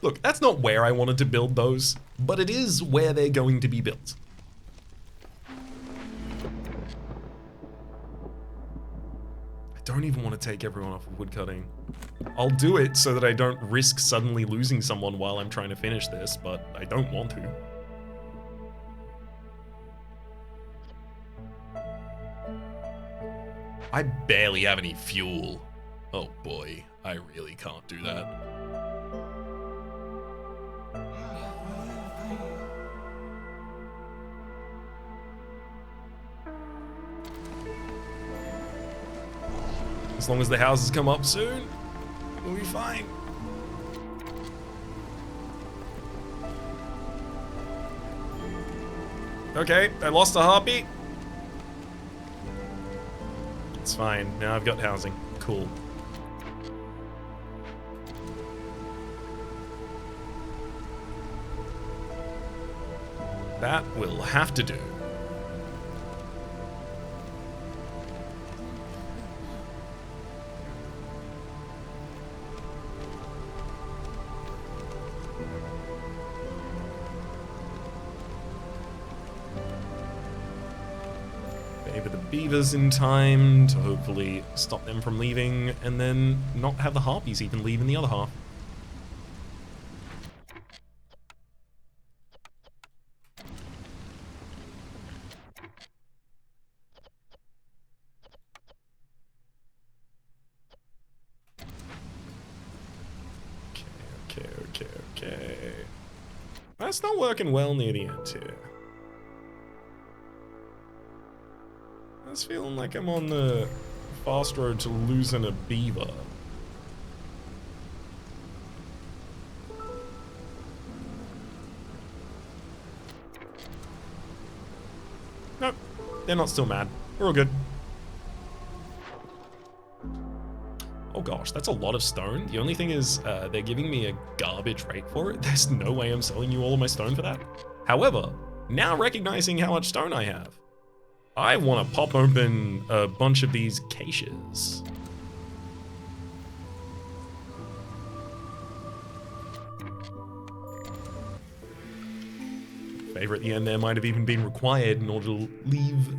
Look, that's not where I wanted to build those, but it is where they're going to be built. I don't even want to take everyone off of woodcutting. I'll do it so that I don't risk suddenly losing someone while I'm trying to finish this, but I don't want to. I barely have any fuel. Oh boy, I really can't do that. As long as the houses come up soon, we'll be fine. Okay, I lost a harpy. It's fine, now I've got housing. Cool. That will have to do. Beavers in time to hopefully stop them from leaving, and then not have the harpies even leave in the other half. Okay. That's not working well near the end here. It's feeling like I'm on the fast road to losing a beaver. Nope, they're not still mad. We're all good. Oh gosh, that's a lot of stone. The only thing is, they're giving me a garbage rate for it. There's no way I'm selling you all of my stone for that. However, now recognizing how much stone I have, I want to pop open a bunch of these caches. favor at the end there might have even been required in order to leave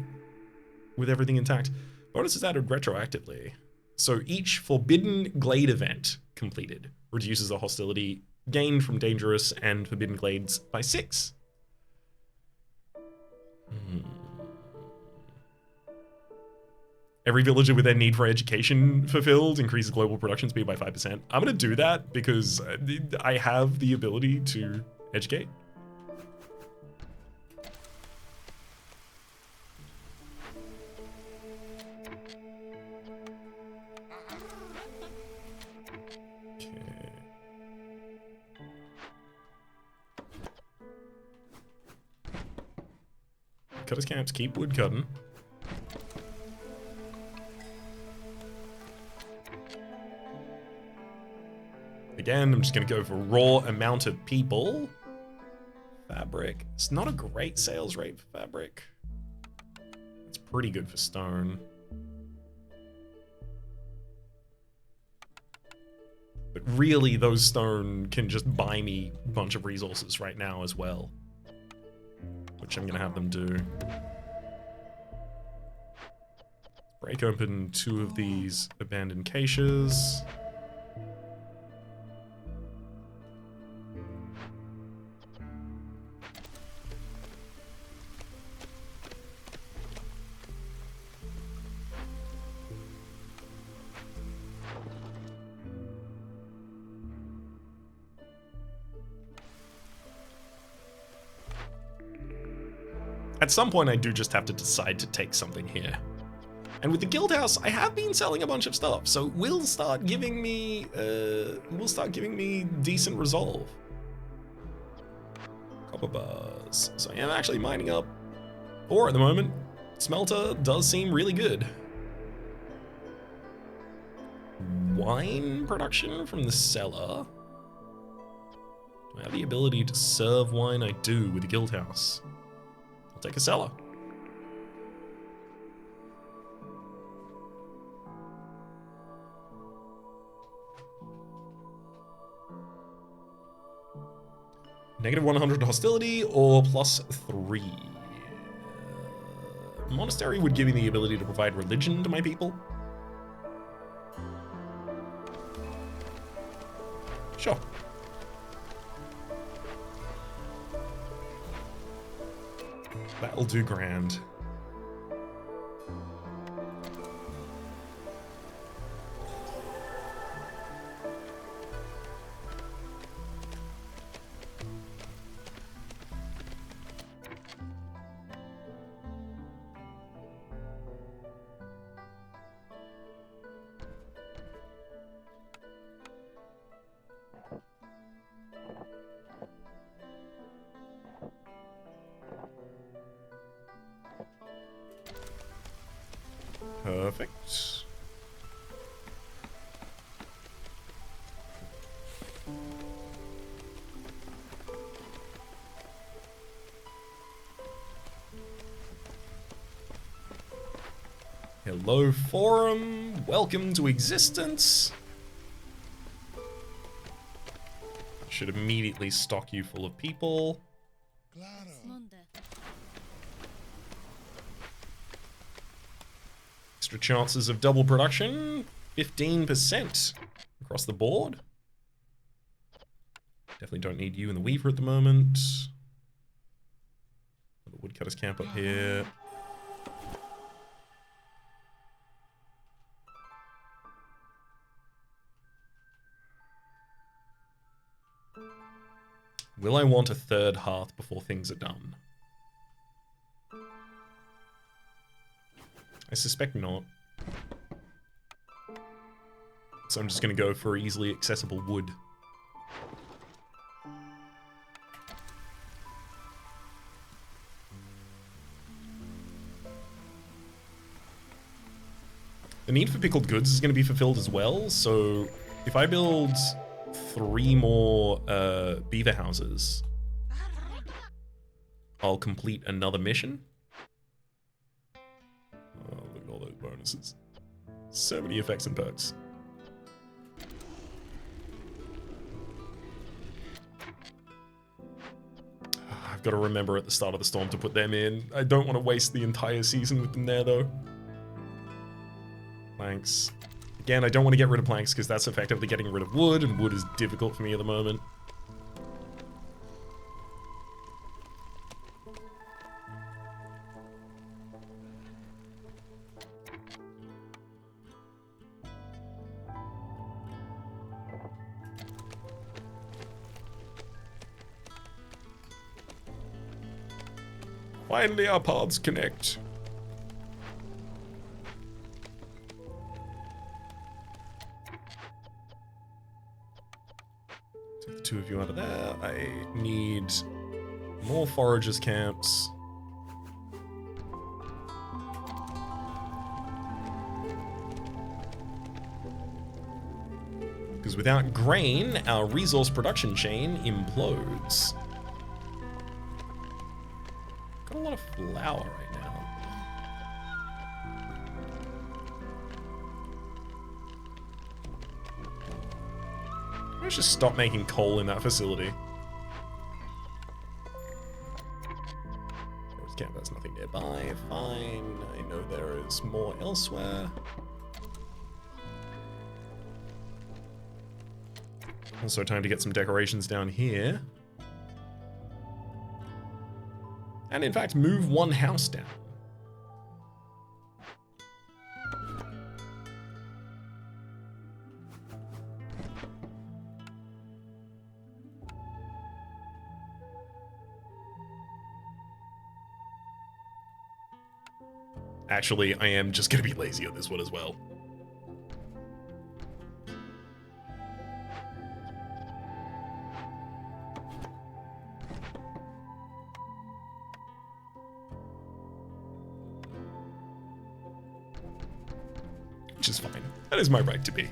with everything intact. Bonus is added retroactively. So each Forbidden Glade event completed reduces the hostility gained from dangerous and forbidden glades by 6. Every villager with their need for education fulfilled increases global production speed by 5%. I'm gonna do that because I have the ability to educate. Cutters camps keep wood cutting. Again, I'm just gonna go for raw amount of people. Fabric. It's not a great sales rate for fabric. It's pretty good for stone. But really, those stone can just buy me a bunch of resources right now as well. Which I'm gonna have them do. Break open 2 of these abandoned caches. At some point, I do just have to decide to take something here. And with the guild house, I have been selling a bunch of stuff, so will start giving me decent resolve. Copper bars. So I am actually mining up ore at the moment. Smelter does seem really good. Wine production from the cellar. Do I have the ability to serve wine? I do with the guild house. I'll take a cellar. Negative 100 hostility or +3. Monastery would give me the ability to provide religion to my people. Sure. That'll do grand. Perfect. Hello, forum. Welcome to existence. Should immediately stock you full of people. Extra chances of double production, 15% across the board. Definitely don't need you in the weaver at the moment. The woodcutter's camp up here. Will I want a third hearth before things are done? I suspect not. So I'm just going to go for easily accessible wood. The need for pickled goods is going to be fulfilled as well, so if I build 3 more beaver houses, I'll complete another mission. Oh, look at all those bonuses. So many effects and perks. I've Got to remember at the start of the storm to put them in. I don't want to waste the entire season with them there, though. Planks. Again, I don't want to get rid of planks because that's effectively getting rid of wood, and wood is difficult for me at the moment. Finally, our paths connect. Take the two of you out of there. I need more foragers' camps. Because without grain, our resource production chain implodes. Got a lot of flour right now. Let's just stop making coal in that facility. Camp, there's nothing nearby. Fine. I know there is more elsewhere. Also, time to get some decorations down here. And in fact, move one house down. Actually, I am just going to be lazy on this one as well. Which is fine. That is my right to be.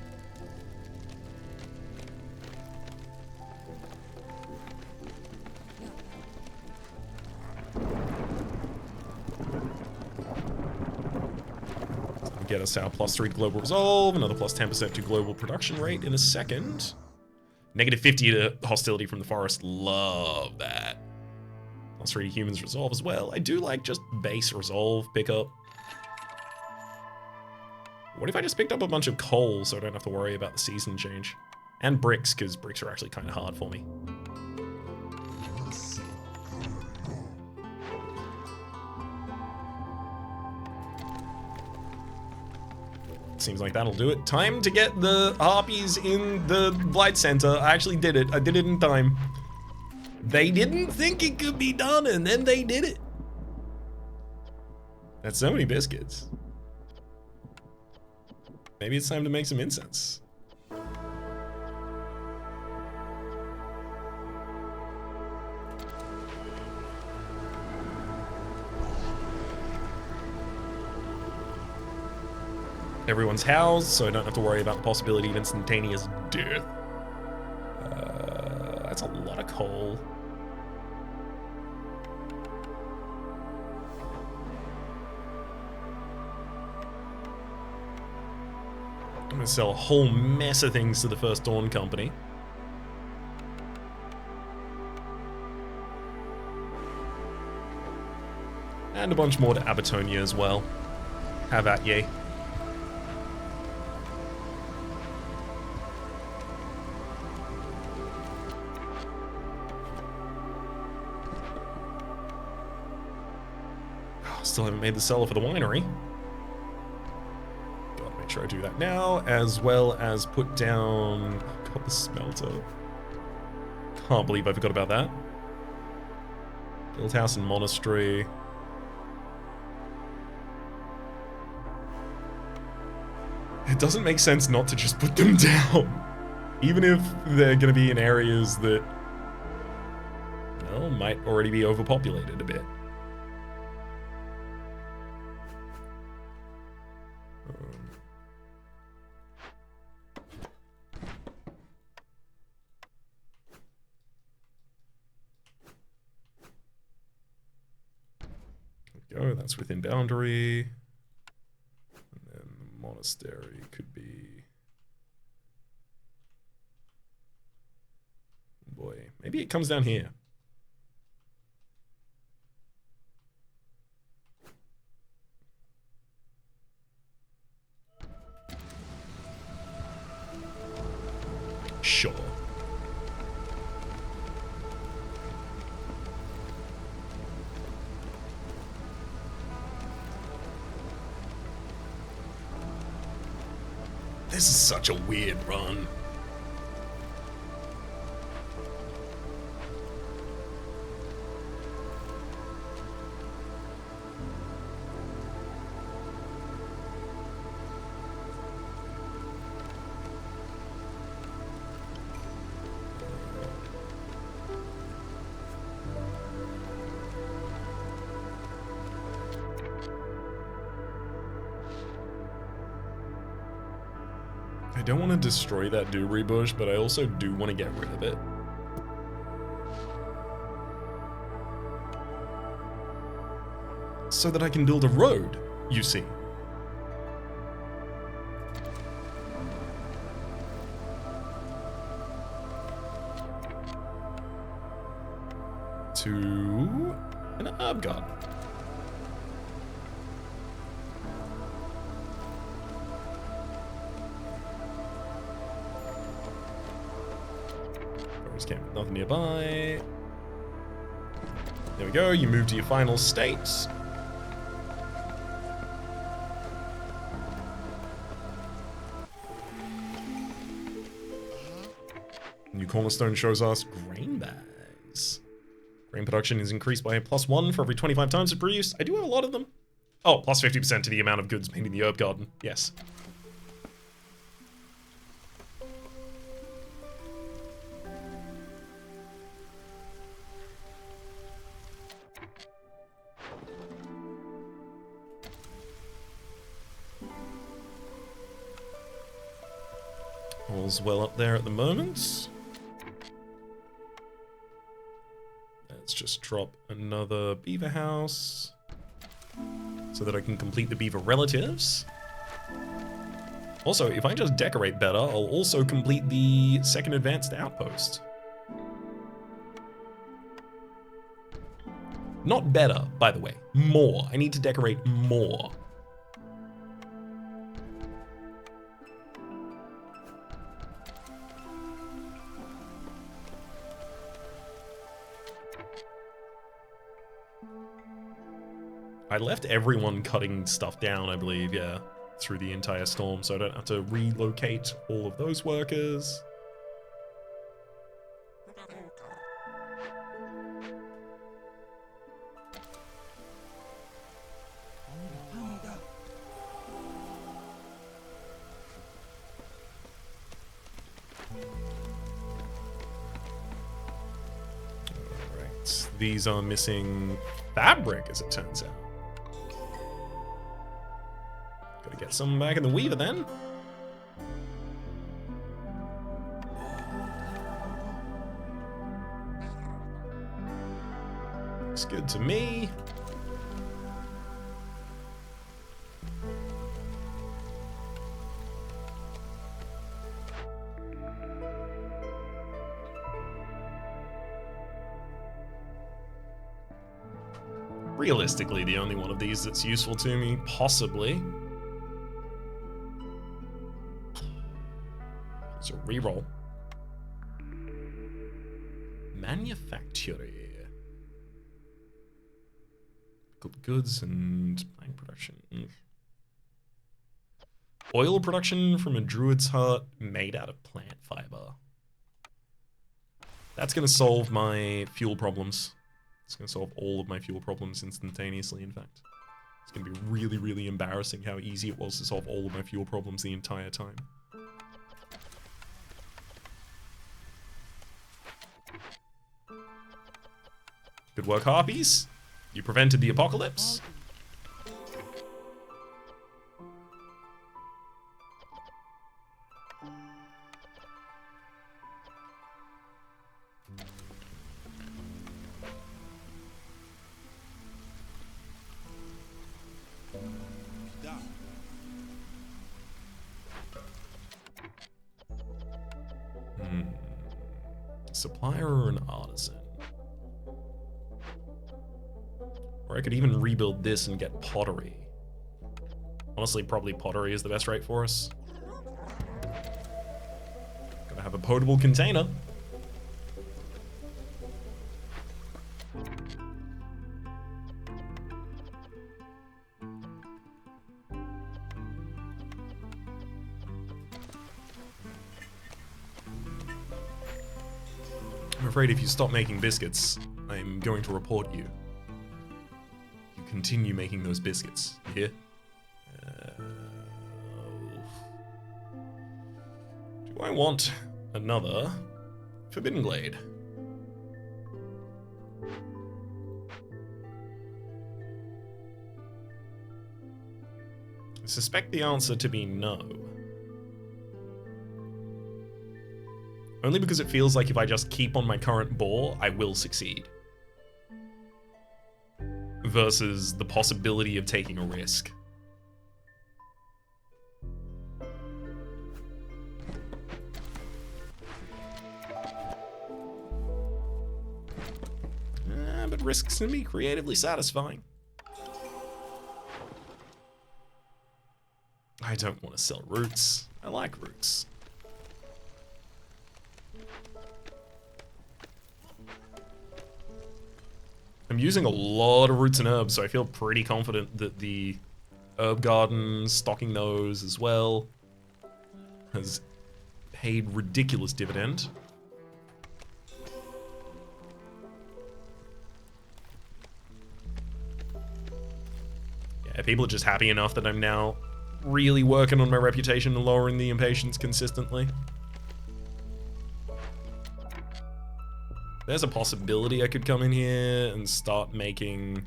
Get us our +3 global resolve, another +10% to global production rate in a second. -50 to hostility from the forest, love that. +3 to humans resolve as well. I do like just base resolve pickup. What if I just picked up a bunch of coal so I don't have to worry about the season change? And bricks, because bricks are actually kind of hard for me. Seems like that'll do it. Time to get the harpies in the Blight Center. I actually did it. I did it in time. They didn't think it could be done, and then they did it. That's so many biscuits. Maybe it's time to make some incense. Everyone's housed, so I don't have to worry about the possibility of instantaneous death. That's a lot of coal. I'm gonna sell a whole mess of things to the First Dawn Company. And a bunch more to Abitonia as well. Have at ye. Still haven't made the cellar for the winery. Gotta make sure I do that now, as well as put down the smelter. Can't believe I forgot about that. Guild house and monastery. It doesn't make sense not to just put them down. Even if they're gonna be in areas that, well, might already be overpopulated a bit. Go, that's within boundary. And then the monastery could be... Boy, maybe it comes down here. Sure. This is such a weird run. I don't want to destroy that dewberry bush, but I also do want to get rid of it. So that I can build a road, you see. To an herb garden. Camp, nothing nearby. There we go, you move to your final state. New cornerstone shows us grain bags. Grain production is increased by +1 for every 25 times it produced. I do have a lot of them. Oh, plus 50% to the amount of goods made in the herb garden. Yes. All's well up there at the moment. Let's just drop another beaver house so that I can complete the beaver relatives. Also, if I just decorate better, I'll also complete the second advanced outpost. Not better, by the way. More. I need to decorate more. I left everyone cutting stuff down, I believe, yeah, through the entire storm, so I don't have to relocate all of those workers. Alright, these are missing fabric, as it turns out. Gotta get some back in the weaver then. Looks good to me. Realistically, the only one of these that's useful to me, possibly. So reroll. Manufacturing. Good goods and plank production. Oil production from a druid's hut made out of plant fiber. That's gonna solve my fuel problems. It's gonna solve all of my fuel problems instantaneously, in fact. It's gonna be really, really embarrassing how easy it was to solve all of my fuel problems the entire time. Good work, Harpies. You prevented the apocalypse. Supplier or an artisan? Or I could even rebuild this and get pottery. Honestly, probably pottery is the best rate for us. Gotta have have a potable container. I'm afraid if you stop making biscuits, I'm going to report you. You continue making those biscuits. You hear? Do I want another Forbidden Glade? I suspect the answer to be no. Only because it feels like if I just keep on my current bore, I will succeed. Versus the possibility of taking a risk. But risks can be creatively satisfying. I don't want to sell roots. I like roots. I'm using a lot of roots and herbs, so I feel pretty confident that the herb garden, stocking those as well, has paid ridiculous dividend. Yeah, people are just happy enough that I'm now really working on my reputation and lowering the impatience consistently. There's a possibility I could come in here and start making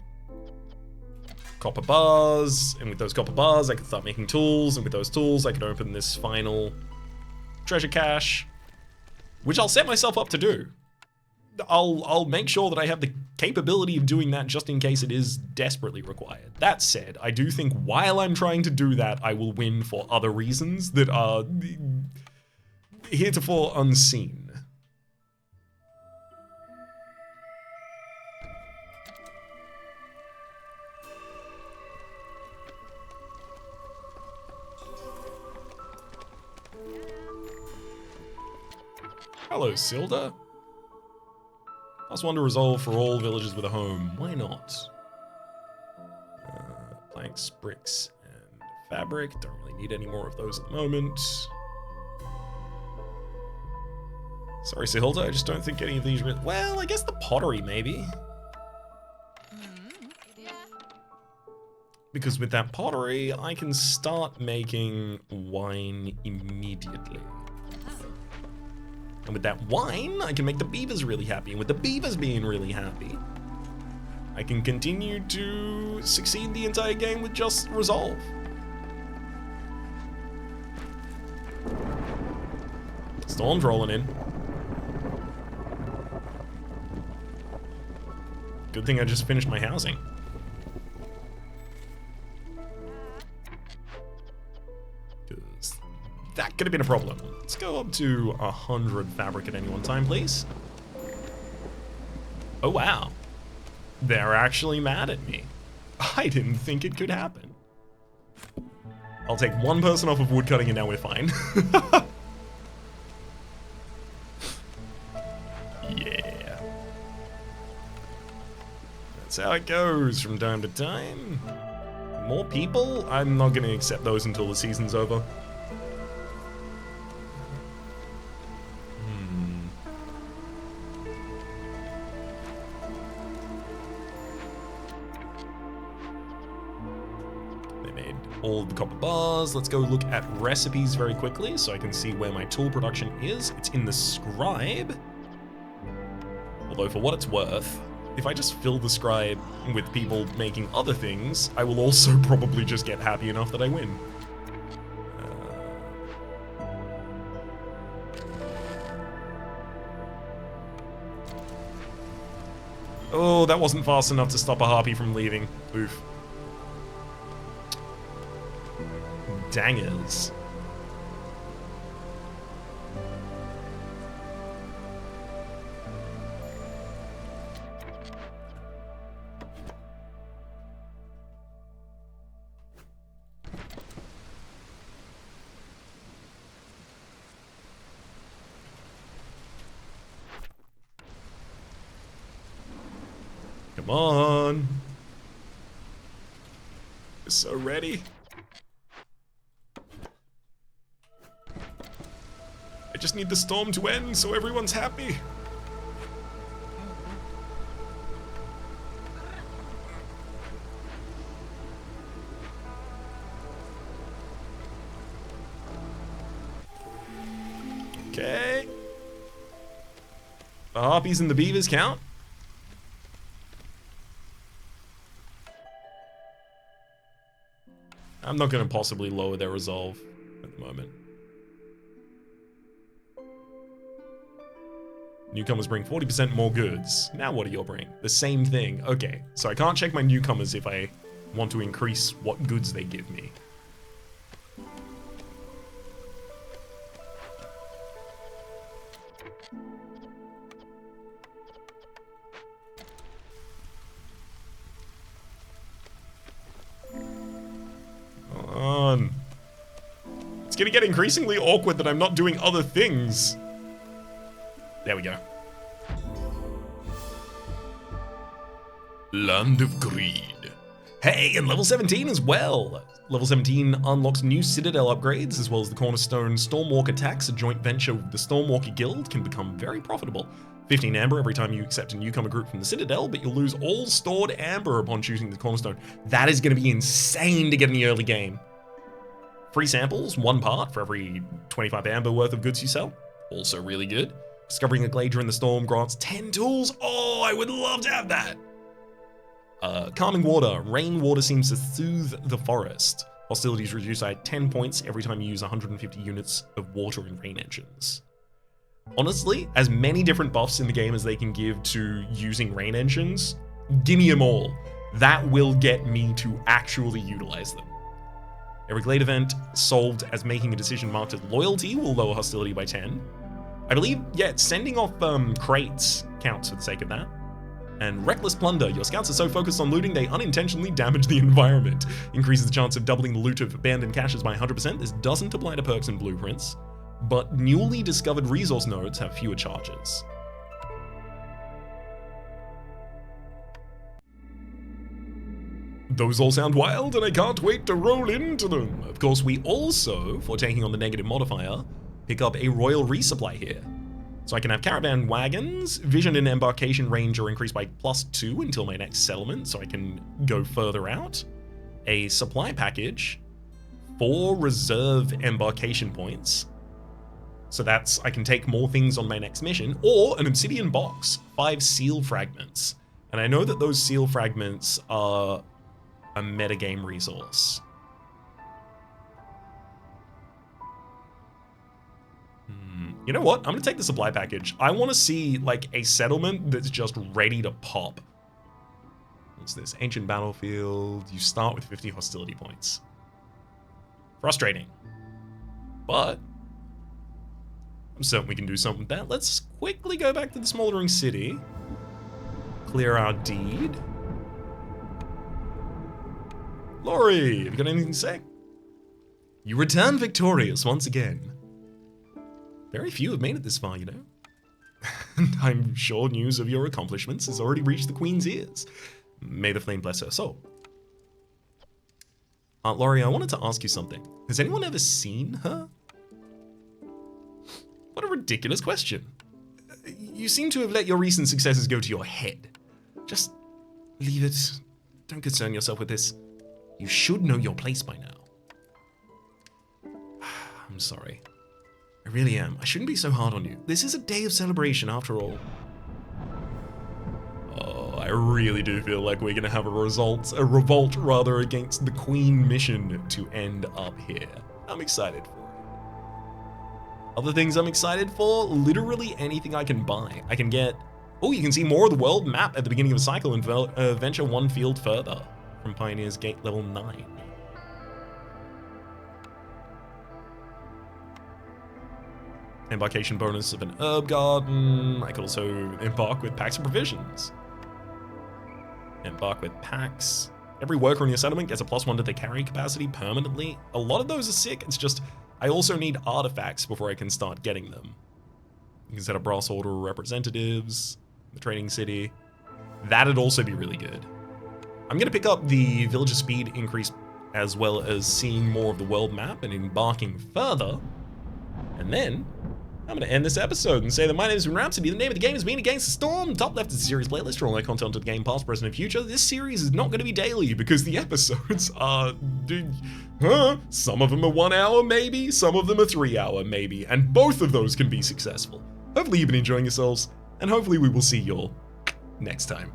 copper bars, and with those copper bars I could start making tools, and with those tools I could open this final treasure cache, which I'll set myself up to do. I'll make sure that I have the capability of doing that just in case it is desperately required. That said, I do think while I'm trying to do that, I will win for other reasons that are heretofore unseen. Hello, Silda. +1 to resolve for all villages with a home. Why not? Planks, bricks, and fabric. Don't really need any more of those at the moment. Sorry, Sihilda, I just don't think any of these really... Well, I guess the pottery, maybe. Because with that pottery, I can start making wine immediately. And with that wine, I can make the beavers really happy. And with the beavers being really happy, I can continue to succeed the entire game with just resolve. Storm's rolling in. Good thing I just finished my housing. Because that could have been a problem. Let's go up to 100 fabric at any one time, please. Oh, wow. They're actually mad at me. I didn't think it could happen. I'll take one person off of woodcutting and now we're fine. Yeah. That's how it goes from time to time. More people? I'm not gonna accept those until the season's over. All the copper bars. Let's go look at recipes very quickly so I can see where my tool production is. It's in the scribe. Although for what it's worth, if I just fill the scribe with people making other things, I will also probably just get happy enough that I win. Oh, that wasn't fast enough to stop a harpy from leaving. Oof. Dangers. Come on. We're so ready. I just need the storm to end so everyone's happy. Okay. The harpies and the beavers count. I'm not going to possibly lower their resolve at the moment. Newcomers bring 40% more goods. Now what do you bring? The same thing. Okay, so I can't check my newcomers if I want to increase what goods they give me. It's gonna get increasingly awkward that I'm not doing other things. There we go. Land of Greed. Hey, and level 17 as well. Level 17 unlocks new Citadel upgrades, as well as the Cornerstone Stormwalker tax. A joint venture with the Stormwalker Guild can become very profitable. 15 amber every time you accept a newcomer group from the Citadel, but you'll lose all stored amber upon choosing the Cornerstone. That is going to be insane to get in the early game. Free samples, 1 part for every 25 amber worth of goods you sell. Also really good. Discovering a Glacier in the Storm grants 10 tools. Oh, I would love to have that. Calming Water. Rainwater seems to soothe the forest. Hostilities reduce by 10 points every time you use 150 units of water in rain engines. Honestly, as many different buffs in the game as they can give to using rain engines, give me them all. That will get me to actually utilize them. Every Glade event solved as making a decision marked as loyalty will lower hostility by 10. I believe, yeah, sending off crates counts for the sake of that. And Reckless Plunder. Your scouts are so focused on looting, they unintentionally damage the environment. Increases the chance of doubling the loot of abandoned caches by 100%. This doesn't apply to perks and blueprints, but newly discovered resource nodes have fewer charges. Those all sound wild, and I can't wait to roll into them. Of course, we also, for taking on the negative modifier, pick up a royal resupply here. So I can have caravan wagons, vision and embarkation range are increased by +2 until my next settlement, so I can go further out. A supply package, 4 reserve embarkation points. So that's, I can take more things on my next mission, or an obsidian box, 5 seal fragments. And I know that those seal fragments are a metagame resource. You know what? I'm gonna take the supply package. I want to see like a settlement that's just ready to pop. What's this? Ancient battlefield. You start with 50 hostility points. Frustrating. But I'm certain we can do something with that. Let's quickly go back to the smoldering city. Clear our deed. Laurie, have you got anything to say? You return victorious once again. Very few have made it this far, you know. And I'm sure news of your accomplishments has already reached the Queen's ears. May the flame bless her soul. Aunt Laurie, I wanted to ask you something. Has anyone ever seen her? What a ridiculous question. You seem to have let your recent successes go to your head. Just leave it. Don't concern yourself with this. You should know your place by now. I'm sorry. I really am. I shouldn't be so hard on you. This is a day of celebration after all. Oh, I really do feel like we're gonna have a revolt rather against the Queen mission to end up here. I'm excited for it. Other things I'm excited for, literally anything I can buy. I can get, oh, you can see more of the world map at the beginning of a cycle and venture 1 field further from Pioneer's Gate level 9. Embarkation bonus of an herb garden. I could also embark with packs of provisions. Embark with packs. Every worker in your settlement gets a +1 to their carrying capacity permanently. A lot of those are sick. It's just, I also need artifacts before I can start getting them. You can set up brass order representatives, the trading city. That'd also be really good. I'm gonna pick up the villager speed increase as well as seeing more of the world map and embarking further. And then I'm going to end this episode and say that my name is Rhapsody. The name of the game is Being Against the Storm. Top left is the series playlist for all my content to the game, past, present, and future. This series is not going to be daily because the episodes are... some of them are 1 hour, maybe. Some of them are 3 hour, maybe. And both of those can be successful. Hopefully you've been enjoying yourselves, and hopefully we will see you all next time.